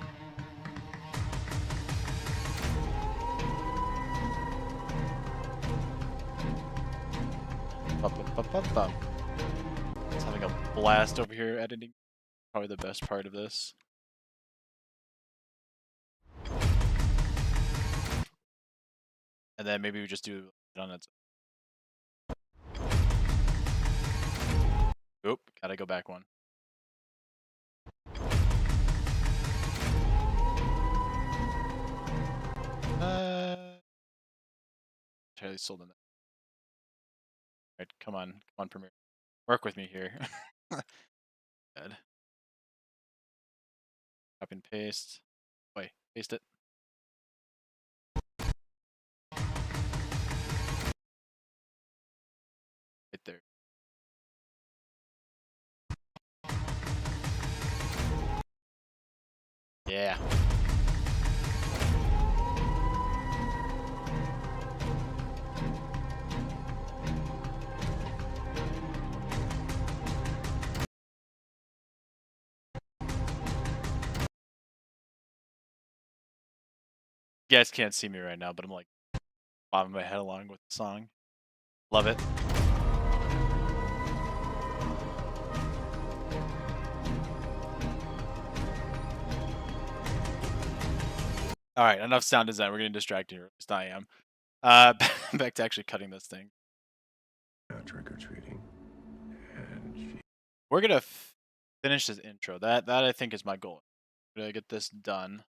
Bum. Just having a blast over here editing. Probably the best part of this. And then maybe we just do it on its. Oop, gotta go back one. Entirely sold in that. Alright, come on, Premiere. Work with me here. Good. Copy and paste. Wait, paste it. Right there. Yeah. You guys can't see me right now, but I'm like bobbing my head along with the song. Love it. Alright, enough sound design. We're getting distracted here. At least I am. Back to actually cutting this thing. Trick or treating. And We're gonna finish this intro. That I think is my goal. We're gonna get this done.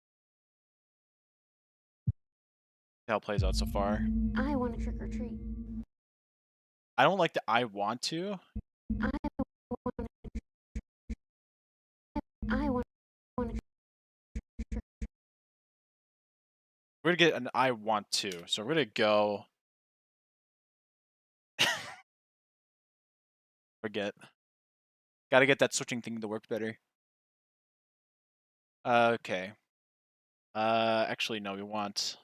See how it plays out so far. I want to trick or treat. I don't like the I want to. I want to. I want to. We're gonna get an I want to. So we're gonna go. Forget. Gotta get that switching thing to work better. Okay. Actually, no. We want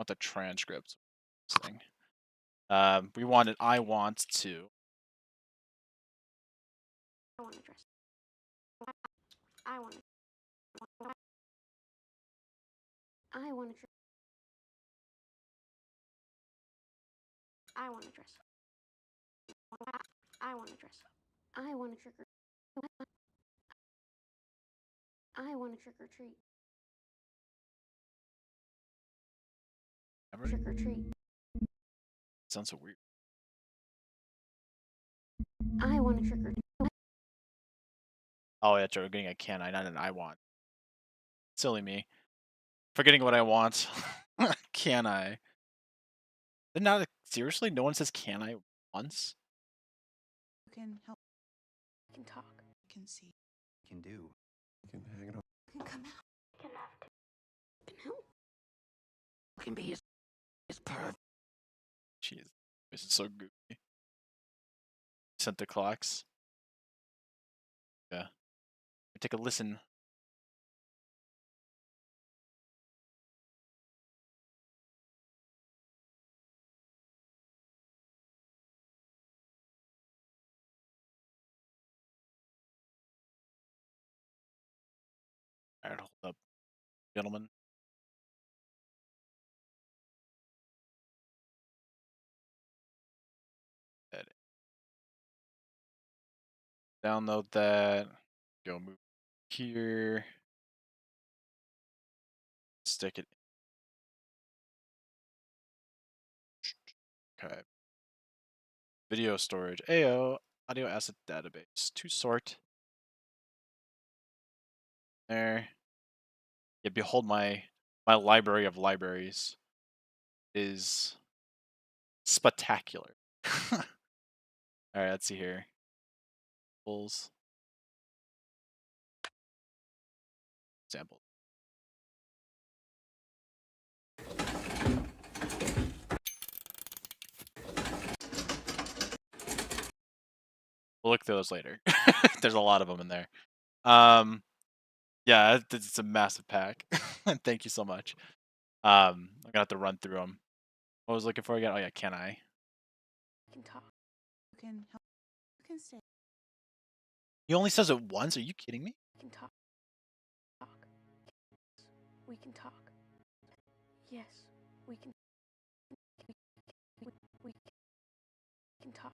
the transcript thing. We want an I want to. I want to dress. I want to. I want to. I want to dress. I want to dress. I want to trick or. I want to trick or treat. Ever? Trick or treat. Sounds so weird. I want to trick or treat. Oh, yeah, we're getting a can I, not an I want. Silly me. Forgetting what I want. Can I? Not seriously? No one says can I once? You can help. I can talk. You can see. Can do. you can hang it up. You can come out. Can have. Can help. Can be his perfect. Jeez. This is so goofy. Santa Claus. Yeah. Take a listen. Alright, hold up, gentlemen. Edit. Download that. Go move here. Stick it. Okay. Video storage. AO. Audio asset database. To sort. There. Yeah, behold my library of libraries is spectacular. Alright, let's see here. Samples. Sample. We'll look through those later. There's a lot of them in there. Yeah, it's a massive pack. Thank you so much. I'm gonna have to run through them. What was I looking for again? Oh yeah, can I? You can talk. You can help. You can stay. He only says it once. Are you kidding me? We can talk. We can talk. Yes, we can. We can talk.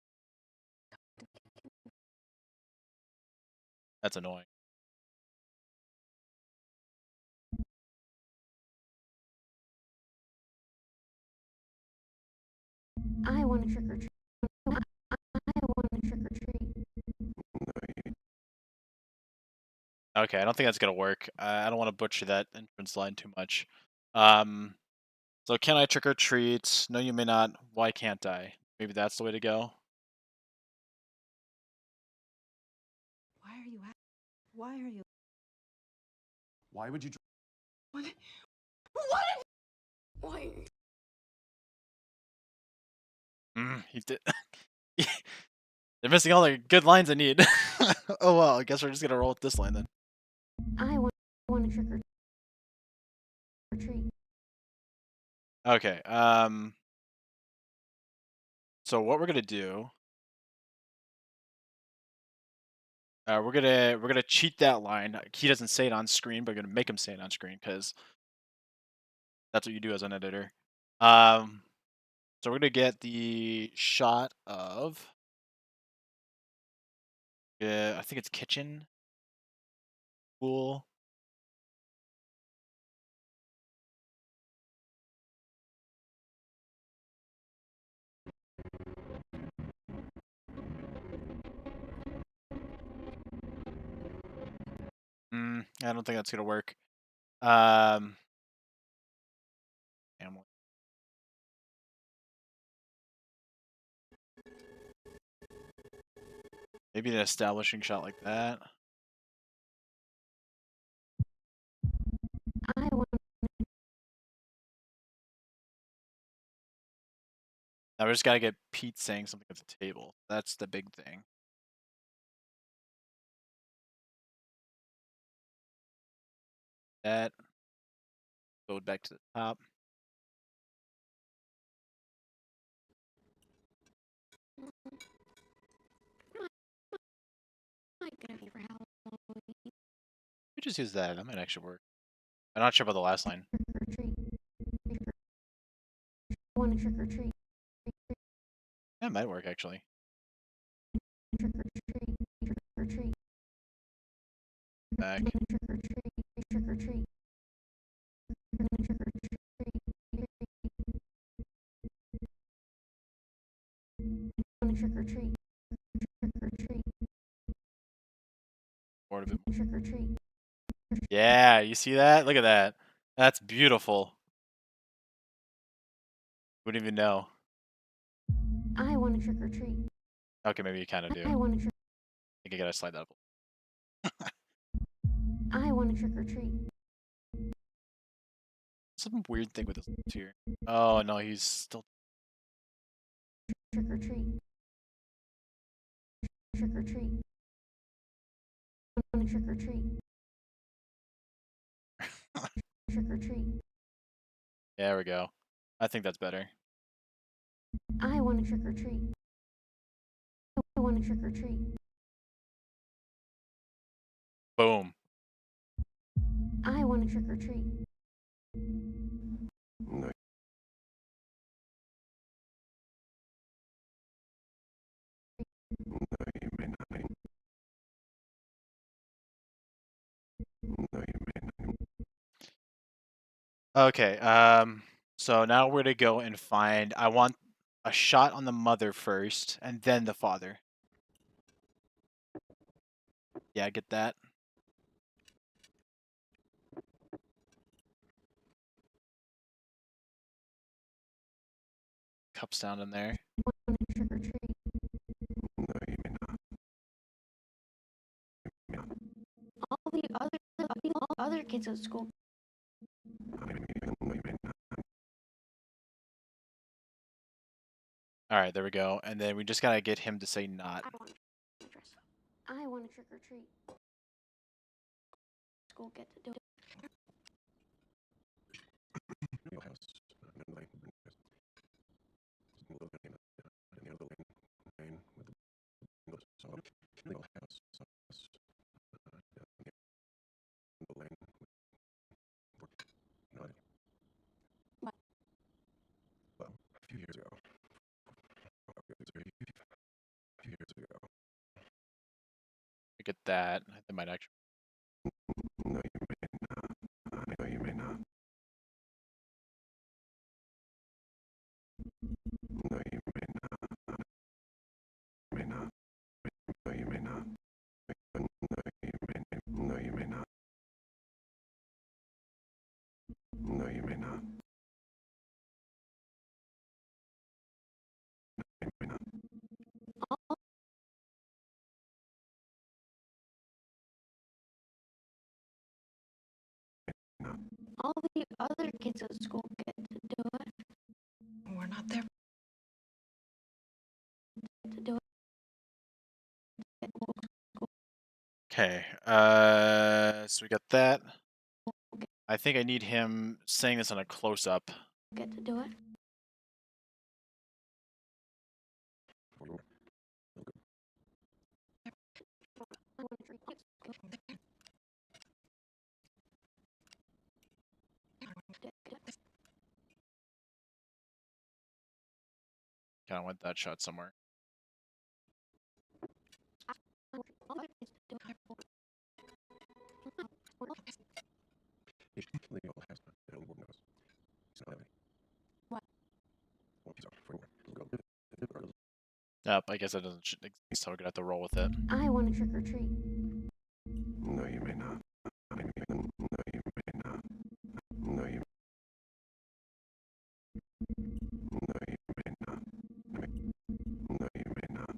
That's annoying. I want to trick or treat. I want to trick or treat. Okay, I don't think that's gonna work. I don't want to butcher that entrance line too much. So can I trick or treat? No, you may not. Why can't I? Maybe that's the way to go. Why are you at? Why are you? Why would you? What? Why? He did. They're missing all the good lines I need. Oh well, I guess we're just gonna roll with this line then. I want to trick or treat. Okay. So what we're gonna do? We're gonna cheat that line. He doesn't say it on screen, but we're gonna make him say it on screen because that's what you do as an editor. So we're gonna get the shot of. Yeah, I think it's kitchen. Pool. I don't think that's gonna work. Family. Maybe an establishing shot like that. I want. Now we just gotta get Pete saying something at the table. That's the big thing. That. Go back to the top. What am I gonna be for Halloween? We just use that. That might actually work. I'm not sure about the last line. Trick or treat. I want to trick or treat. That might work actually. Trick or treat. Trick or treat. Back. Trick or treat. Trick or treat. Trick or treat. I want to trick or treat. Trick or treat. More of it. Trick or treat. Yeah, you see that? Look at that. That's beautiful. Wouldn't even know. I want to trick or treat. Okay, maybe you kind of do. I want to trick. I think I gotta slide that up. I want to trick or treat. Some weird thing with this here. Oh no, he's still. Trick or treat. trick or treat. I want to trick or treat. Trick or treat. There we go. I think that's better. I want to trick or treat. I want to trick or treat. Boom. I want to trick or treat. No, no, you may not. No, you may not. Okay, so now we're gonna go and find. I want a shot on the mother first, and then the father. Yeah, get that. Cups down in there. I want to trick or treat. No, you may not. You may not. All the other kids at school. No, you may not. All right, there we go. And then we just gotta get him to say not. I want to dress up. I want to trick or treat. School get to do it. Your house. Like, little lane, the other lane with the windows. So, little house. The lane. Not. What? Well, a few years ago. A few years ago. Get that. That might actually. No, you may not. No, you may not. No, you may not. May not. No, you may not. No, you may. No, you may not. No, you may not. You may not. All the other kids at school get to do it. We're not there. To do it. Okay. So we got that. I think I need him saying this on a close up. Get to do it. I want to treat you. Kind of want that shot somewhere. All the kids do it. The old house. The old windows. It's not heavy. What? Well, these are for little girls. Yep, I guess that doesn't exist, so we're gonna have to roll with it. I want to trick or treat. No, you may not. No, you may not. No, you. No, you may not. No, you may not.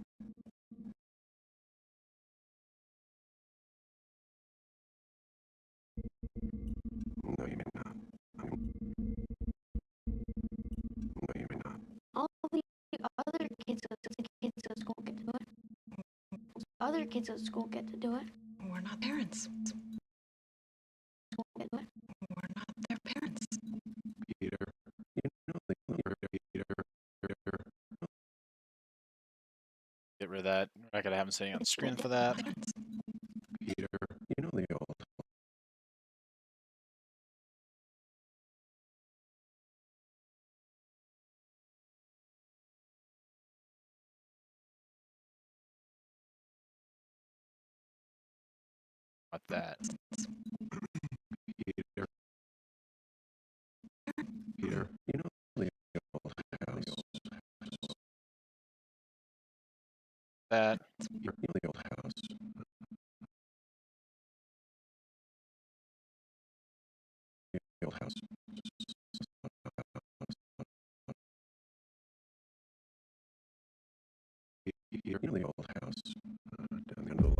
No, you may not. No, you may not. All the other kids at school get to do it. Other kids at school get to do it. We're not parents. School get to do it. We're not their parents. Peter, you know Peter. Get rid of that. I gotta have him sitting on the screen for that. Peter, you know the old. Want that. Peter. Peter, you know the old house. That. You know the old house. The old house. Peter, you know the old house. Down the end of the lane.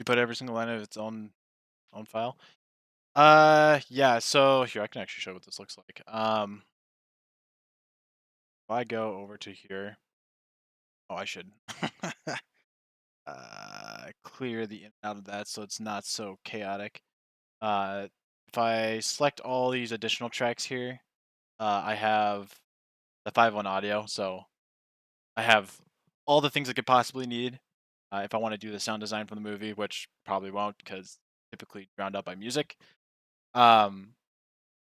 You put every single line of its own file. Yeah. So here I can actually show what this looks like. If I go over to here, oh, I should clear the in and out of that so it's not so chaotic. If I select all these additional tracks here, I have the 5.1 audio, so I have all the things I could possibly need if I want to do the sound design for the movie, which probably won't because typically drowned out by music. Um,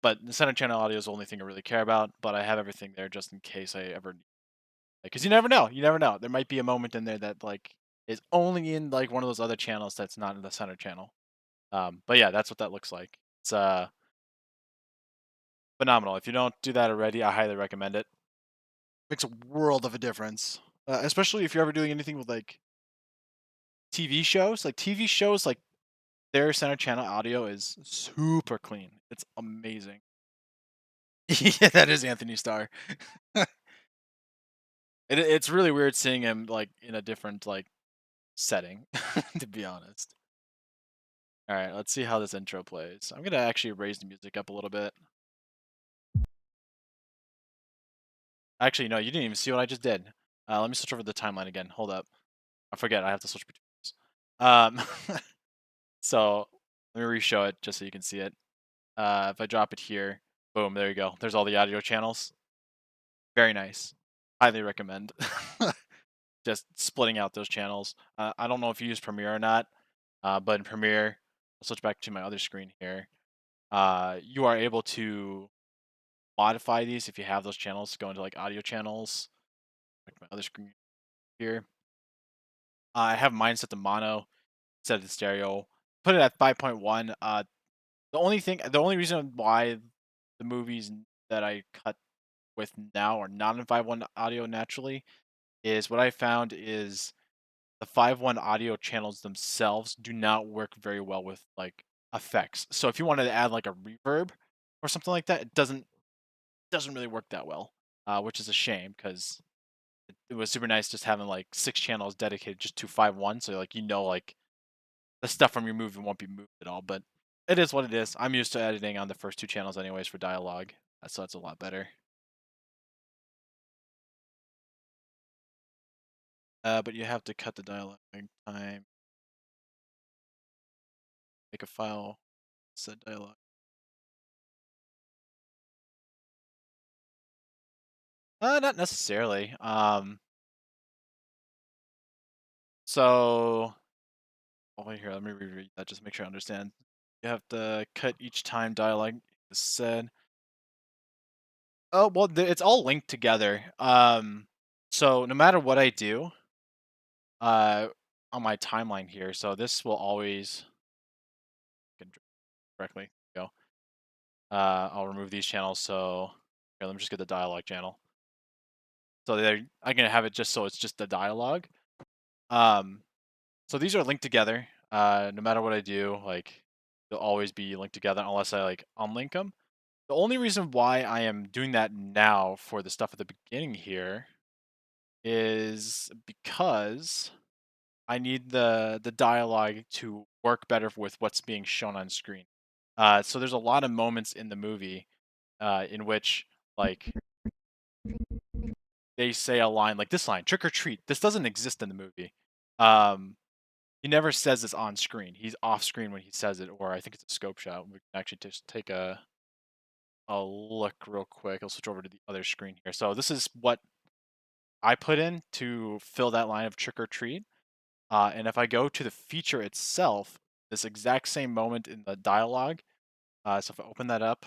but the center channel audio is the only thing I really care about. But I have everything there just in case I ever, because you never know. You never know. There might be a moment in there that like is only in like one of those other channels that's not in the center channel. But yeah, that's what that looks like. It's phenomenal. If you don't do that already, I highly recommend it. Makes a world of a difference, especially if you're ever doing anything with like TV shows. Like TV shows, like their center channel audio is super clean. It's amazing. Yeah, that is Anthony Starr. It's really weird seeing him like in a different like setting, to be honest. All right, let's see how this intro plays. I'm gonna actually raise the music up a little bit. Actually, no, you didn't even see what I just did. Let me switch over to the timeline again. Hold up. I forget. I have to switch between these. So let me re-show it just so you can see it. If I drop it here, boom, there you go. There's all the audio channels. Very nice. Highly recommend. Just splitting out those channels. I don't know if you use Premiere or not, but in Premiere, I'll switch back to my other screen here. You are able to modify these if you have those channels. Go into like audio channels, like my other screen here. I have mine set to mono, set it to stereo. Put it at 5.1. The only reason why the movies that I cut with now are not in 5.1 audio naturally is what I found is the 5.1 audio channels themselves do not work very well with like effects. So if you wanted to add like a reverb or something like that, it doesn't really work that well, which is a shame because it was super nice just having like 6 channels dedicated just to 5.1. So like like the stuff from your movie won't be moved at all. But it is what it is. I'm used to editing on the first 2 channels anyways for dialogue, so that's a lot better. But you have to cut the dialogue time. Make a file, set dialogue. Not necessarily. So, oh wait here, let me reread that. Just make sure I understand. You have to cut each time dialogue is said. Oh well, it's all linked together. So no matter what I do, uh, on my timeline here, so this will always correctly go. I'll remove these channels. So here, let me just get the dialogue channel. So I'm gonna have it just so it's just the dialogue. So these are linked together. No matter what I do, like they'll always be linked together unless I like unlink them. The only reason why I am doing that now for the stuff at the beginning here is because I need the dialogue to work better with what's being shown on screen. So there's a lot of moments in the movie in which like they say a line like this line, trick or treat. This doesn't exist in the movie. He never says this on screen. He's off screen when he says it, or I think it's a scope shot. We can actually just take a look real quick. I'll switch over to the other screen here. So this is what I put in to fill that line of trick or treat. And if I go to the feature itself, this exact same moment in the dialogue. So if I open that up,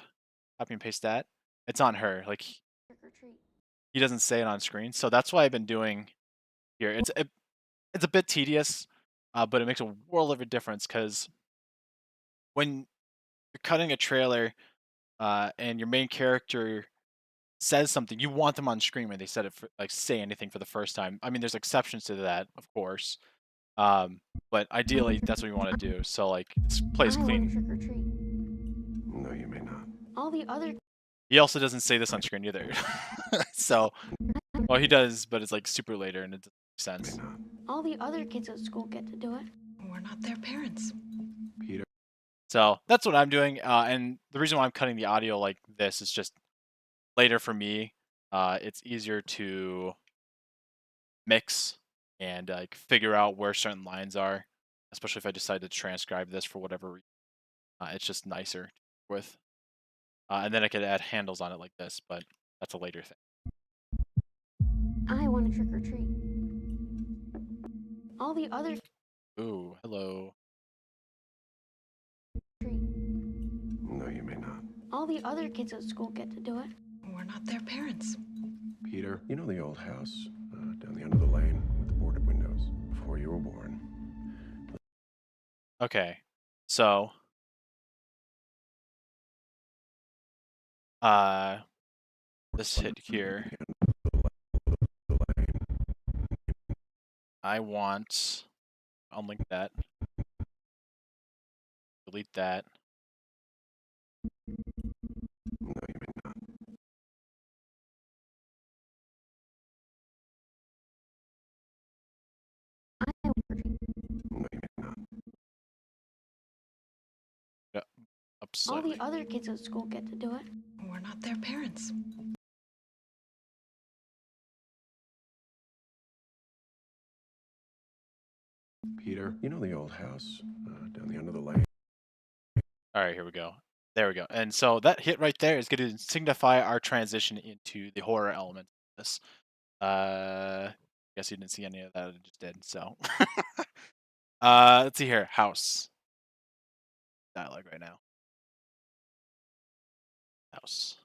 copy and paste that, it's on her. Like he doesn't say it on screen. So that's what I've been doing here. It's a bit tedious, but it makes a world of a difference because when you're cutting a trailer and your main character says something, you want them on screen when they said it for, like say anything for the first time. I mean, there's exceptions to that, of course, but ideally that's what you want to do. So like this plays I want to clean. trick or treat. No, you may not. All the other He also doesn't say this on screen either. So, well, he does, but it's like super later and it doesn't make You sense. may not. all the other kids at school get to do it. We're not their parents. Peter. So that's what I'm doing. And the reason why I'm cutting the audio like this is just later for me. It's easier to mix and like figure out where certain lines are, especially if I decide to transcribe this for whatever reason. It's just nicer with. And then I could add handles on it like this, but that's a later thing. I want to trick or treat. All the other Ooh, hello. treat. No, you may not. All the other kids at school get to do it. We're not their parents. Peter, you know the old house down the end of the lane with the boarded windows before you were born? Okay, so uh, this hit here. I want unlink that. Delete that. No, you may not. I want to trick or treat. No, you may not. Yep. Up All slightly. the other kids at school get to do it. We're not their parents. Peter, you know the old house down the end of the lane? All right, here we go. There we go. And so that hit right there is going to signify our transition into the horror element of this. Guess you didn't see any of that. I just did. So, let's see here. House dialogue right now. House.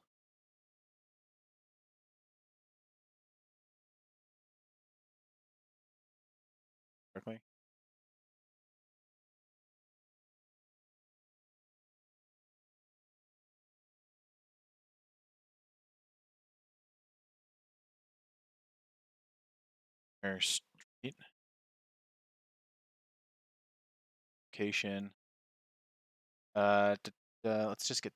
Correctly. Or street. Location. Let's just get.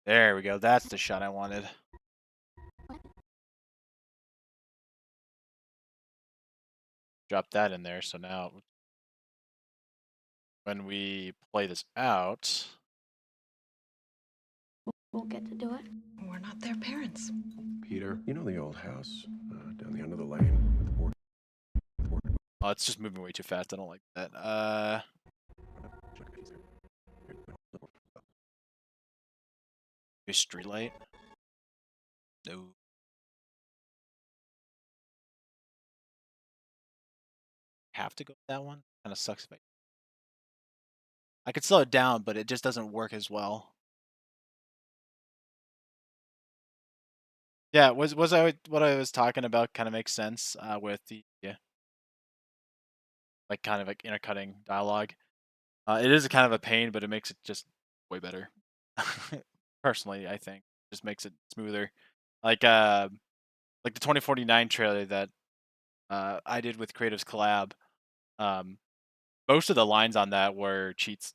There we go. That's the shot I wanted. Drop that in there. So now, when we play this out, We'll get to do it. We're not their parents. Peter, you know the old house down the end of the lane with the boarded oh, it's just moving way too fast. I don't like that. Maybe street light. No. Have to go with that one. Kind of sucks if I could slow it down, but it just doesn't work as well. Yeah, was I what I was talking about kind of makes sense with the like kind of like intercutting dialogue. It is a kind of a pain, but it makes it just way better. Personally, I think just makes it smoother. Like the 2049 trailer that I did with Creatives Collab. Most of the lines on that were cheats.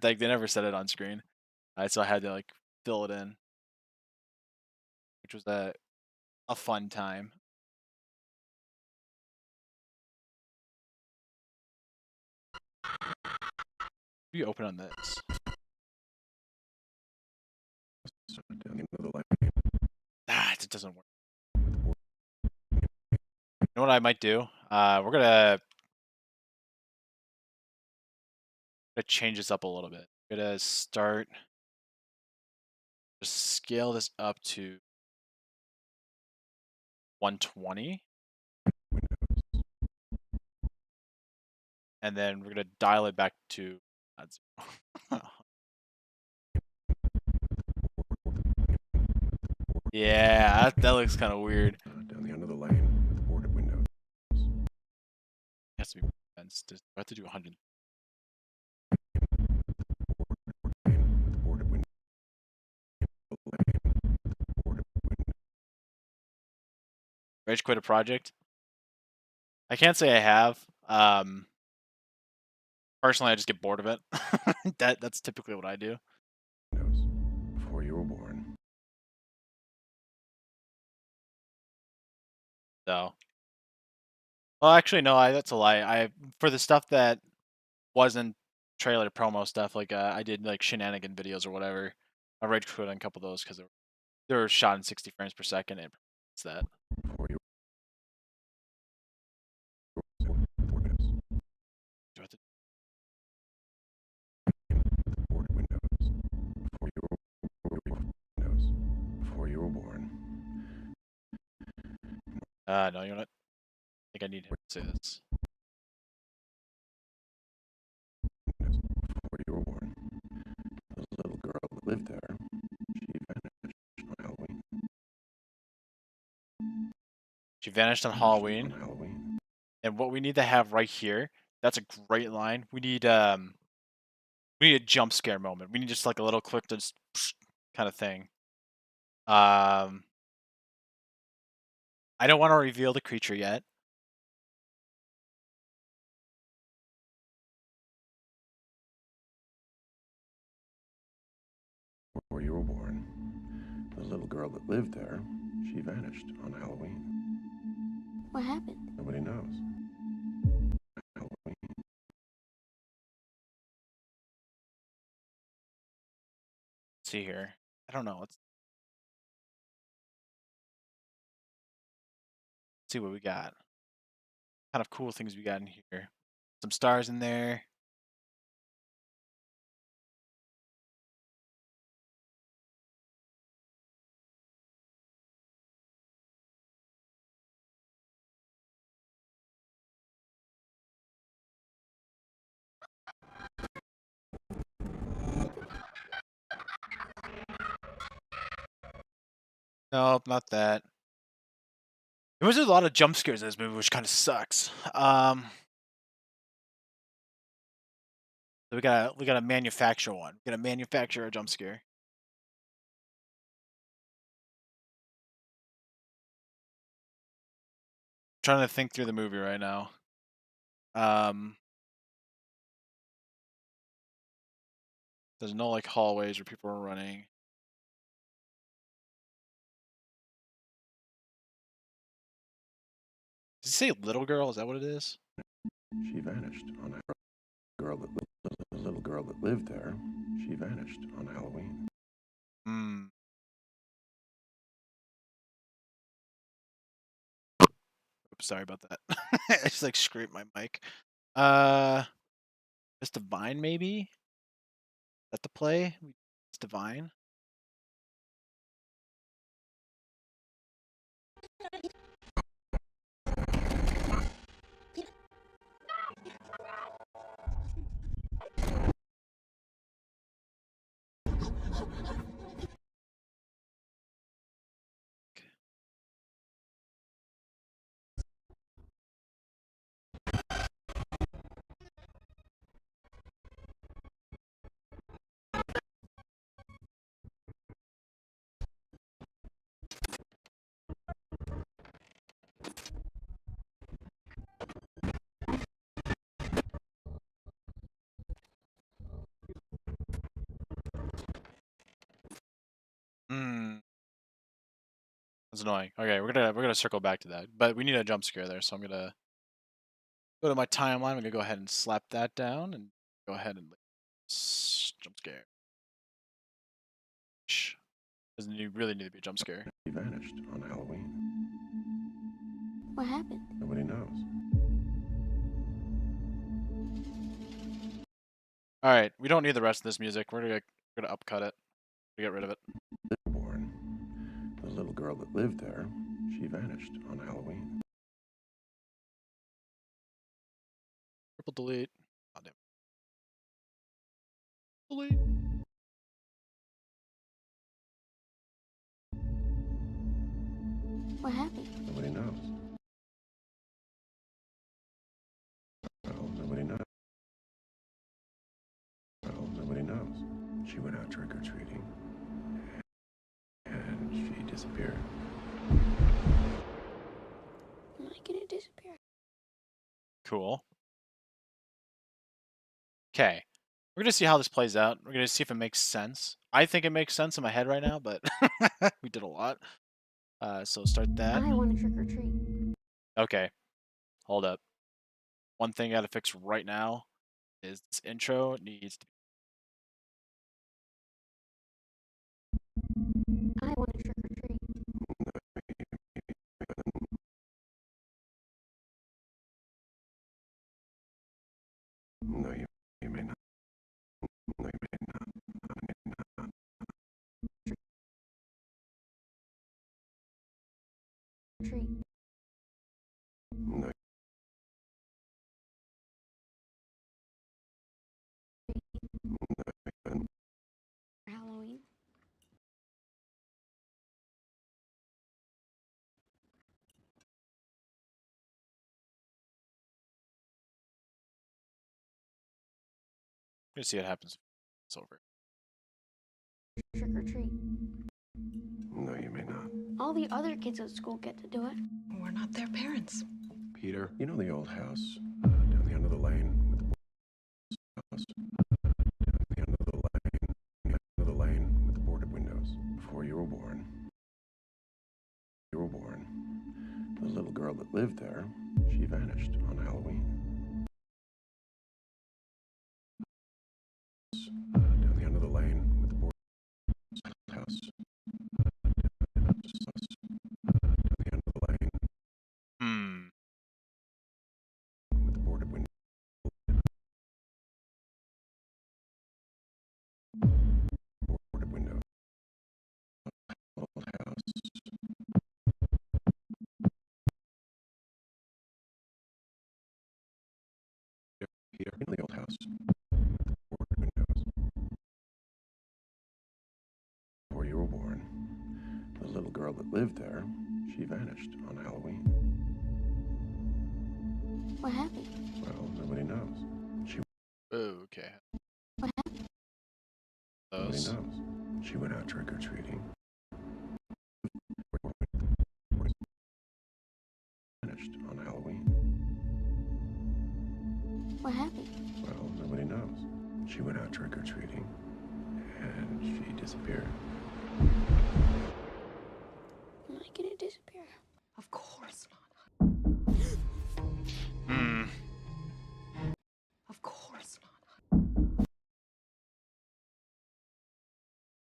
Like they never said it on screen, so I had to like fill it in, which was a fun time. You open on this. down the end of the lane. It doesn't work. You know what I might do? We're gonna change this up a little bit. We're gonna start. Just scale this up to 120. And then we're gonna dial it back to yeah, that looks kind of weird. Down the end of the lane with the boarded windows. It has to be balanced. I have to do 100. Boarded windows. Rage quit a project. I can't say I have. Personally, I just get bored of it. That's typically what I do. So, well, actually, no, that's a lie. For the stuff that wasn't trailer promo stuff, like I did like shenanigan videos or whatever. I rage quit on a couple of those because they were shot in 60 frames per second. And it's that. Before you 4 minutes. Do I have to- Board windows. Windows. Before you were born. No, you know what? I think I need him to say this. Before you were born. The little girl that lived there. She vanished on Halloween. She vanished on On Halloween, Halloween. and what we need to have right here. That's a great line. We need a jump scare moment. We need just like a little quick just kind of thing. I don't want to reveal the creature yet. Before you were born. The little girl that lived there. She vanished on Halloween. What happened? Nobody knows. Halloween. Let's see here. I don't know. Let's see what we got. Kind of cool things we got in here. Some stars in there. Nope, not that. There was a lot of jump scares in this movie, which kind of sucks. So we gotta manufacture one. We gotta manufacture a jump scare. Trying to think through the movie right now. There's no like hallways where people are running. Did you say little girl? Is that what it is? She vanished on a girl that the little girl that lived there. She vanished on Halloween. Hmm. Oops, sorry about that. I just like scraped my mic. It's Divine maybe? Is that the play? It's Divine. Hmm. That's annoying. Okay, we're gonna circle back to that, but we need a jump scare there, so I'm gonna go to my timeline. I'm gonna go ahead and slap that down and go ahead and jump scare. Really need to be a jump scare. She vanished on Halloween. What happened? Nobody knows. All right, we don't need the rest of this music. We're gonna upcut it. We get rid of it. Born. The little girl that lived there. She vanished on Halloween. Triple delete. Oh, damn. Delete. What happened? Nobody knows. Well, nobody knows. Well, nobody knows. She went out trick-or-treating. And she disappeared. Am I gonna disappear? Cool. Okay. We're gonna see how this plays out. We're gonna see if it makes sense. I think it makes sense in my head right now, but we did a lot. So start that. I want to trick or treat. Okay, hold up. One thing I gotta fix right now is this intro needs to. I want to trick or treat. No, you may not. No, you may not. Treat. No, For Halloween. We'll see what happens. It's over. Trick or treat. no, you may not. All the other kids at school get to do it. We're not their parents. Peter, you know the old house down the end of the lane with the house down the end of the lane with the boarded windows. Before you were born, the little girl that lived there, she vanished on Halloween. Down the end of the lane with the boarded house. Down the end of the lane Hmm. with the boarded windows. Boarded windows. Old house. Peter, you know the old house with the boarded windows. Before you were born, the little girl that lived there, she vanished on Halloween. What happened? Well, nobody knows. Okay. What happened? Nobody Those. knows. She went out trick-or-treating. Vanished on Halloween. What happened? Well, nobody knows. She went out trick-or-treating, and she disappeared. Am I gonna disappear? Of course not. Hmm. Of course not.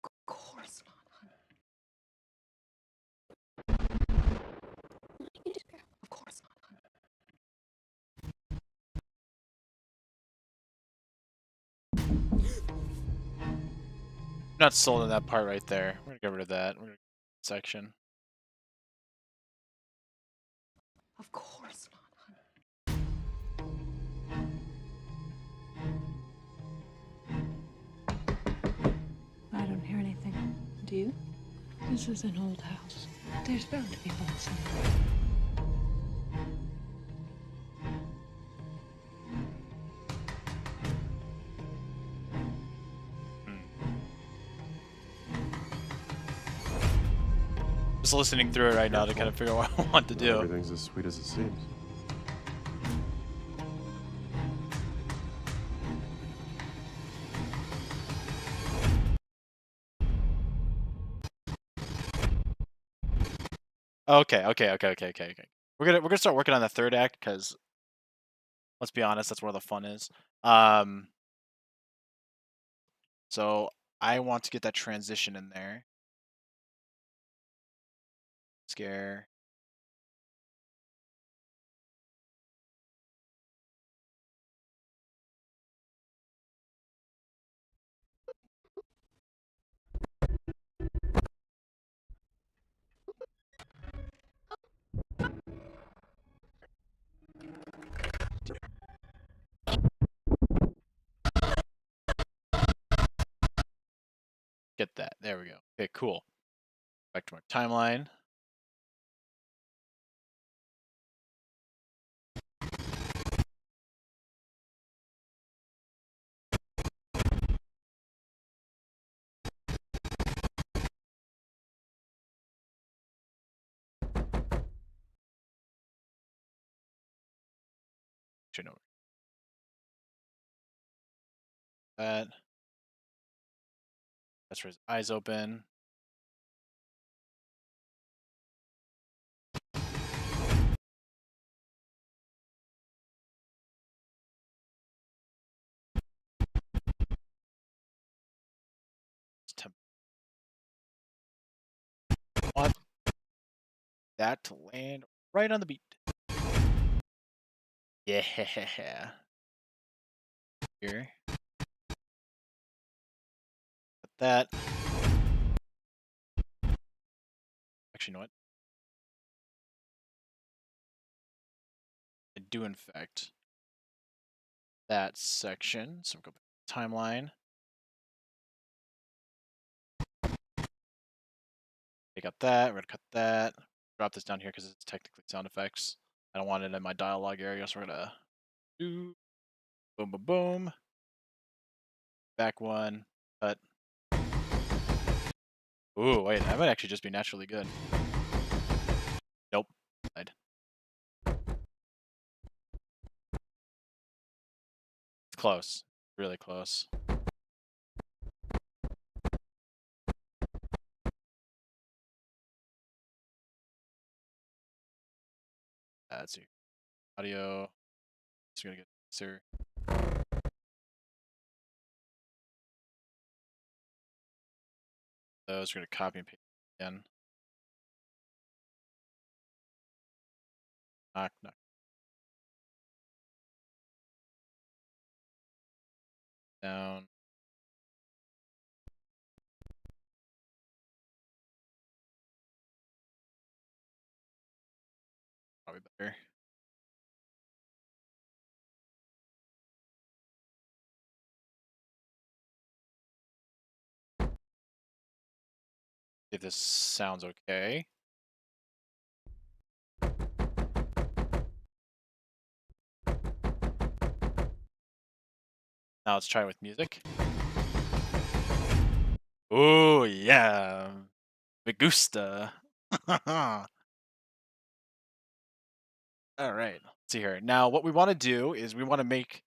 Of course not. Am I gonna disappear? Of course not. Not sold on that part right there. We're gonna get rid of that. We're gonna section. Of course not. I don't hear anything. Do you? This is an old house. There's bound to be one somewhere. Just listening through it right now to kind of figure out what I want to Not do. everything's as sweet as it seems. Okay. We're gonna start working on the third act because let's be honest, that's where the fun is. So I want to get that transition in there. Scare. Get that. There we go. Okay, cool. Back to our timeline. Should know that. That's where his eyes open. that to land right on the beat. Yeah. Here. Put that. Actually, you know what? I do, in fact, that section. So we'll go back to timeline. Take out that. We're going to cut that. Drop this down here because it's technically sound effects. I don't want it in my dialogue area, so we're going to do boom, boom, boom. Back one. Cut. Ooh, wait. That might actually just be naturally good. Nope. Lied. It's close. Really close. Let's see. Audio. Just gonna get sir. Those we're gonna copy and paste again. Knock, knock. Down. Probably better. If this sounds okay. Now let's try it with music. Oh yeah. Me gusta. All right. Let's see here. Now what we want to do is we want to make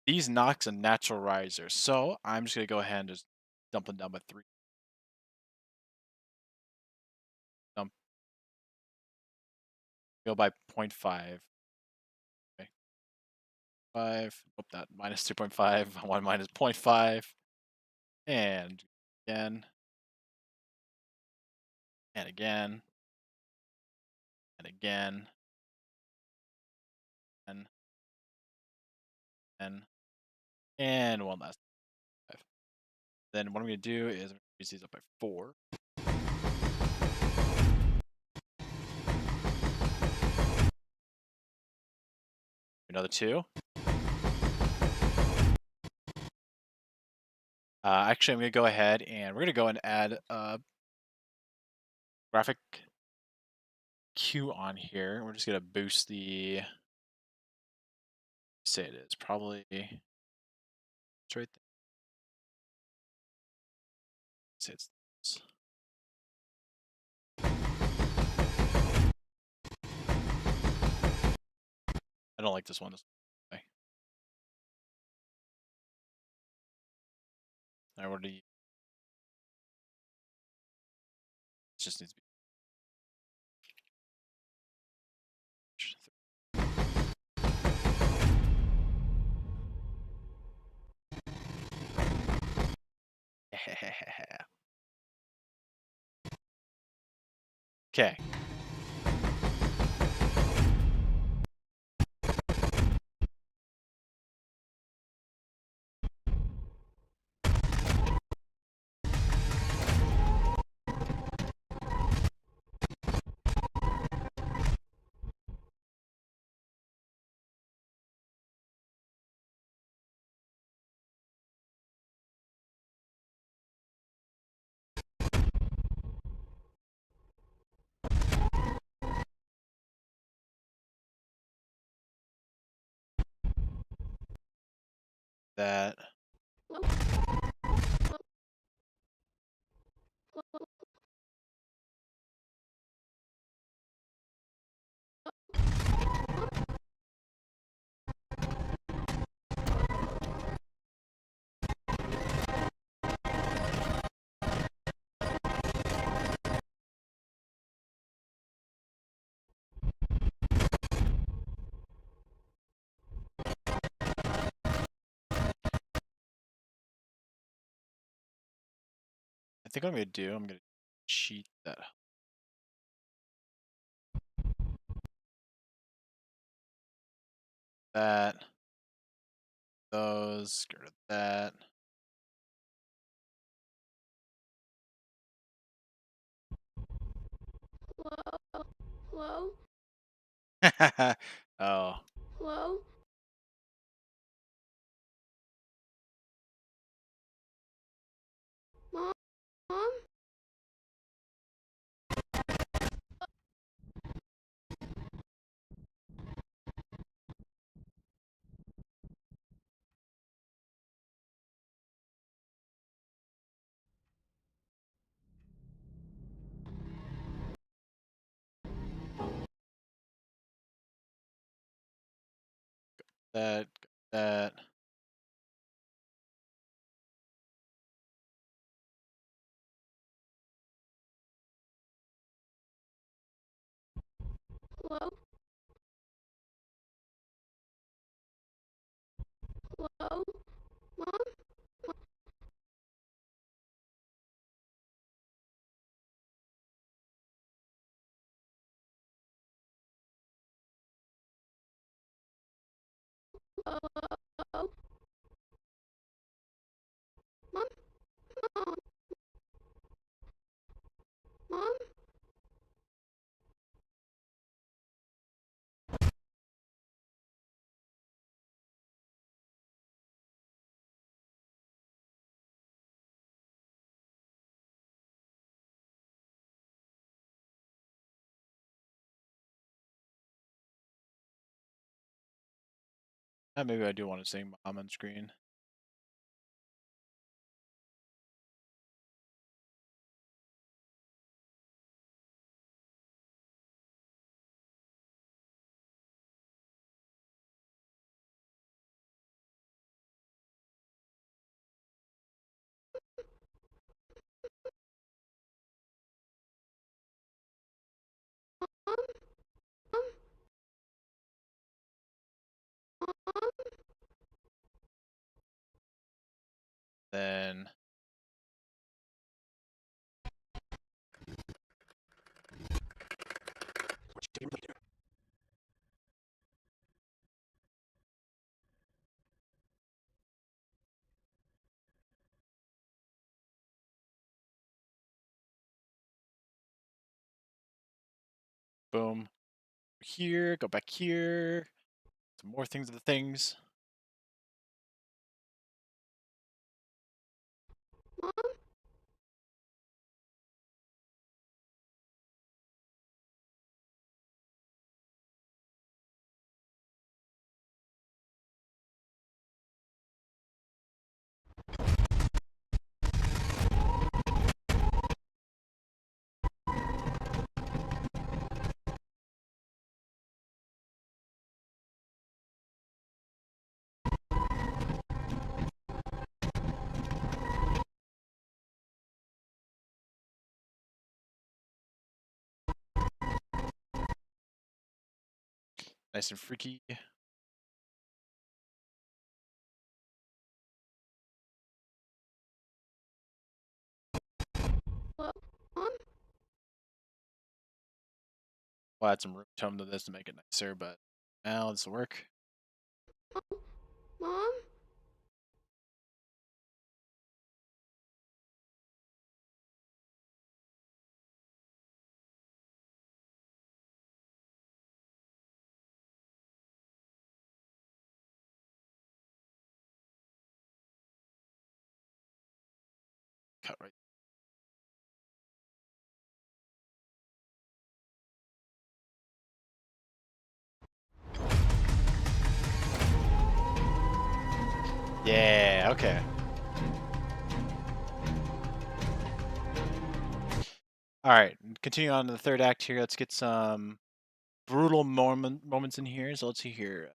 these knocks a natural riser. So I'm just gonna go ahead and just dump them down by 3. Dump. Go by 0.5. Okay. 5. Oh, that minus 2.5. 1 minus 0.5. And again. And again. And again. And one last 5. Then what I'm going to do is I'm going to increase these up by 4. Another 2. Actually, I'm going to go ahead and we're going to go and add a graphic cue on here. We're just going to boost the. Say it is probably. It's right there. Say it's. I don't like this one. Way. I already. It just needs to be. Okay. That. I think what I'm going to do, I'm going to cheat that that. Those, get rid of that. Hello? Oh, Hello? Mom? Mom? that. Hello? Hello? Mom? Hello? Mom? Mom? Mom? Maybe I do want to sing mom on screen. Then boom. Here, go back here. Some more things of the things. Mom? Nice and freaky. Hello? Mom? We'll add some room tone to this to make it nicer, but now this will work. Mom? Cut right. Yeah, okay. All right, continue on to the third act here. Let's get some brutal moments in here. So let's see here.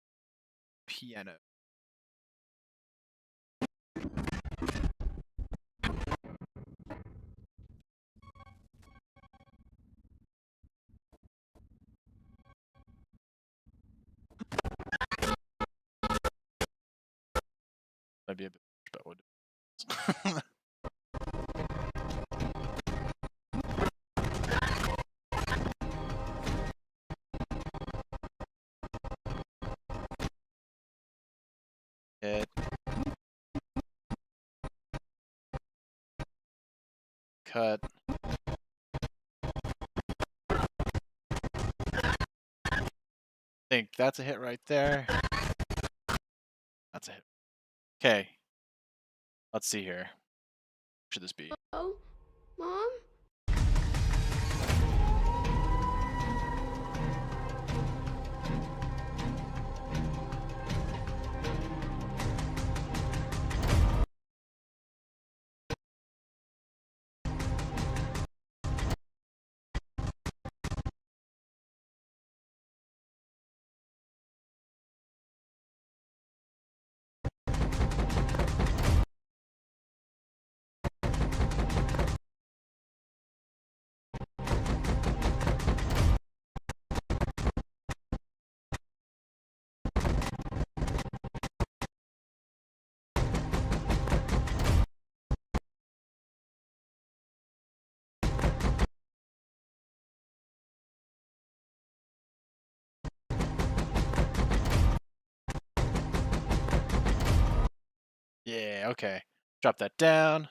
Piano. Might be a bit much, but we'll do. Hit. Cut. Think that's a hit right there. That's a hit. Okay. Let's see here. What should this be? Oh, Mom? Yeah, okay. Drop that down.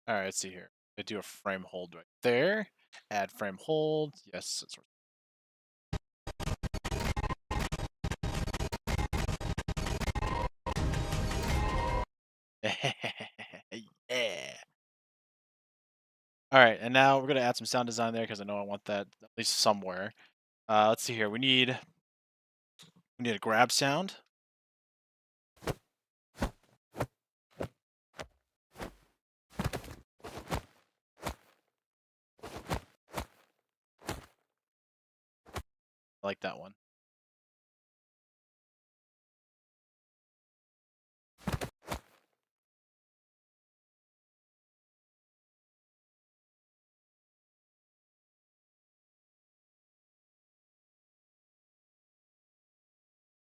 All right, let's see here. I do a frame hold right there. Add frame hold. Yes, it's yeah. All right, and now we're gonna add some sound design there because I know I want that at least somewhere. Let's see here. We need a grab sound. I like that one.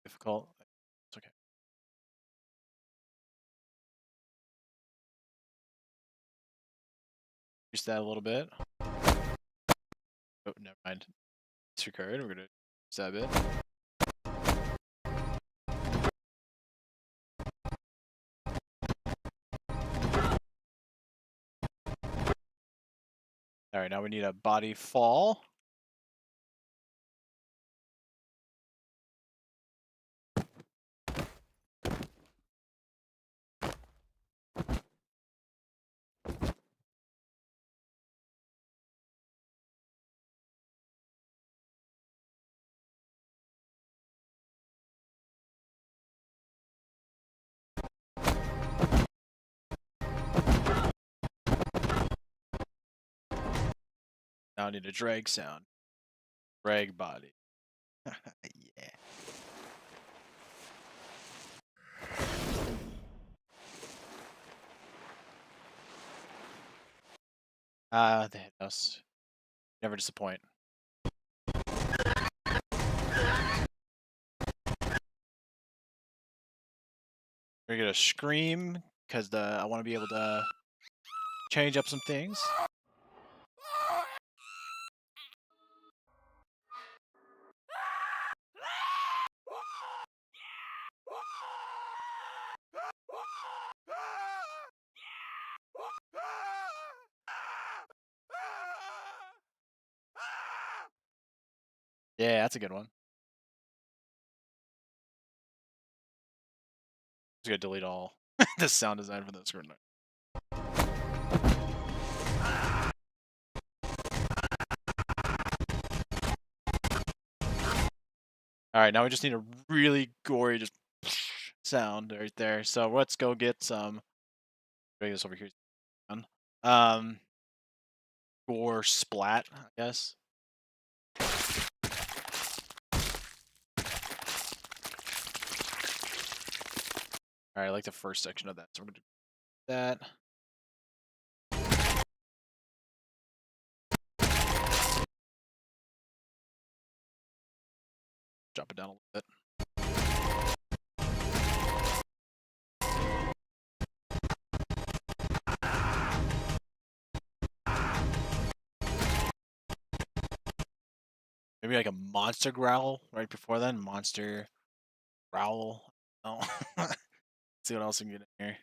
Difficult. It's okay. Use that a little bit. Oh, never mind. Disregard. We're gonna use that a bit. All right, now we need a body fall. Now I need a drag sound. Drag body. Yeah. They hit us. Never disappoint. We're gonna scream because I want to be able to change up some things. Yeah, that's a good one. Just gonna delete all the sound design for that screen. All right, now we just need a really gory just sound right there. So let's go get some. Bring this over here. Um, gore splat, I guess. All right, I like the first section of that, so we're gonna do that. Drop it down a little bit. Maybe like a monster growl right before then. Monster growl. Oh, see what else we can get in here.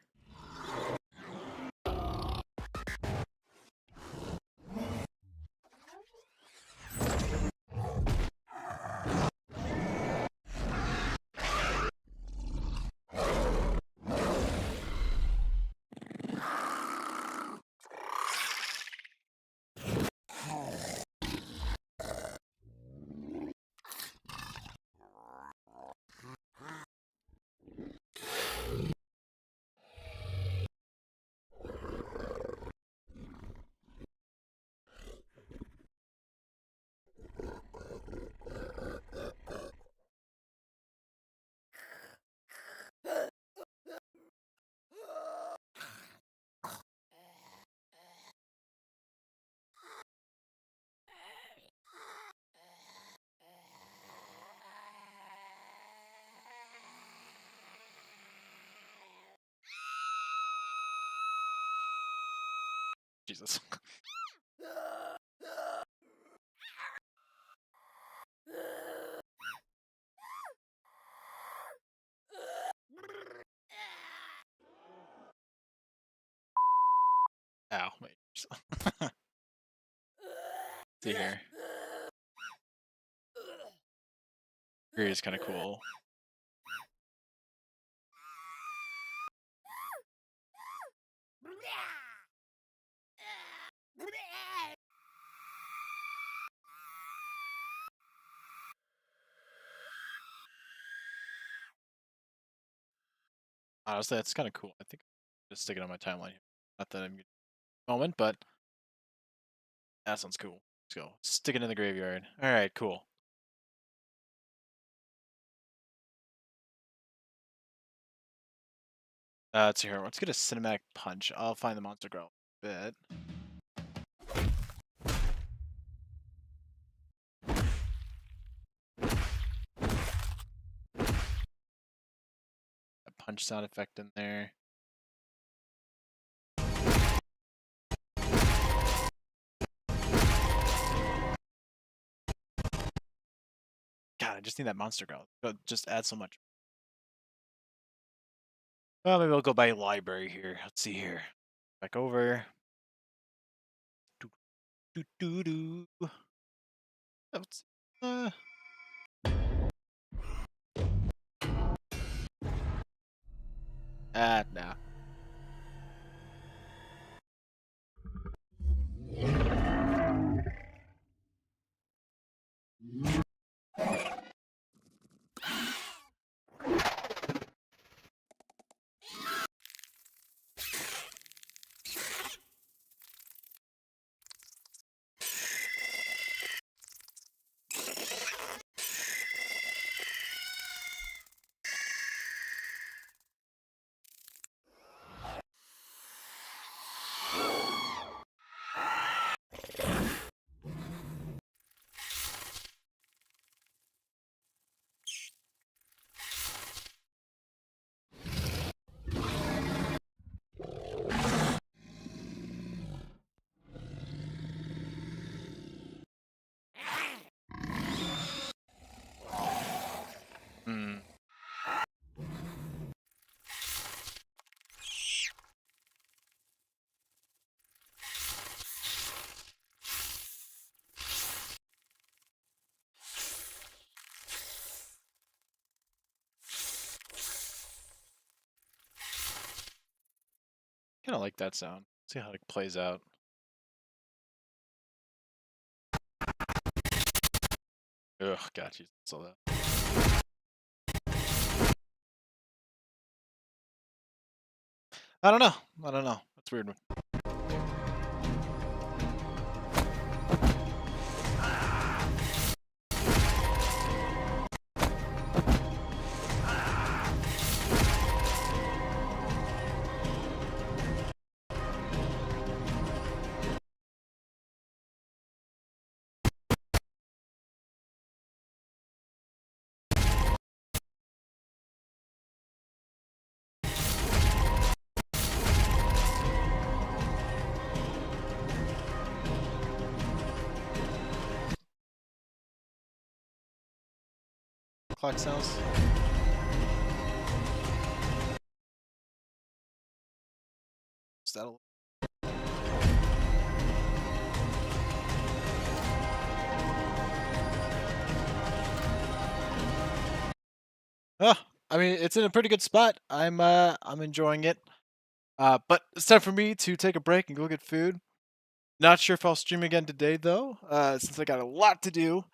Jesus. Ow, my ears. See here. Here is kind of cool. Honestly, that's kind of cool. I think I'm just stick it on my timeline here. Not that I'm good at the moment, but that sounds cool. Let's go. Stick it in the graveyard. All right, cool. Let's see here. Let's get a cinematic punch. I'll find the monster growl bit. A punch sound effect in there. God, I just need that monster growl. Just add so much. Well, maybe we'll go by library here. Let's see here. Back over. Do do do do. Let's, nah. like that sound. See how it plays out. Ugh, got you. Saw that. I don't know. I don't know. That's weird. Clock sounds. Is that a... Oh, I mean, it's in a pretty good spot. I'm enjoying it. But it's time for me to take a break and go get food. Not sure if I'll stream again today though, since I got a lot to do.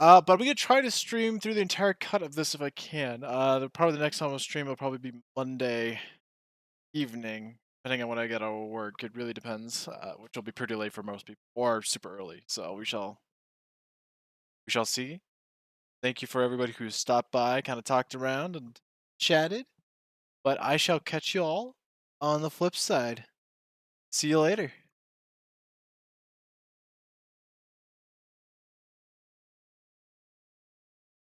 But I'm gonna try to stream through the entire cut of this if I can. Probably the next time I'll stream will probably be Monday evening, depending on when I get out of work. It really depends, which will be pretty late for most people, or super early. So we shall see. Thank you for everybody who stopped by, kind of talked around and chatted. But I shall catch you all on the flip side. See you later.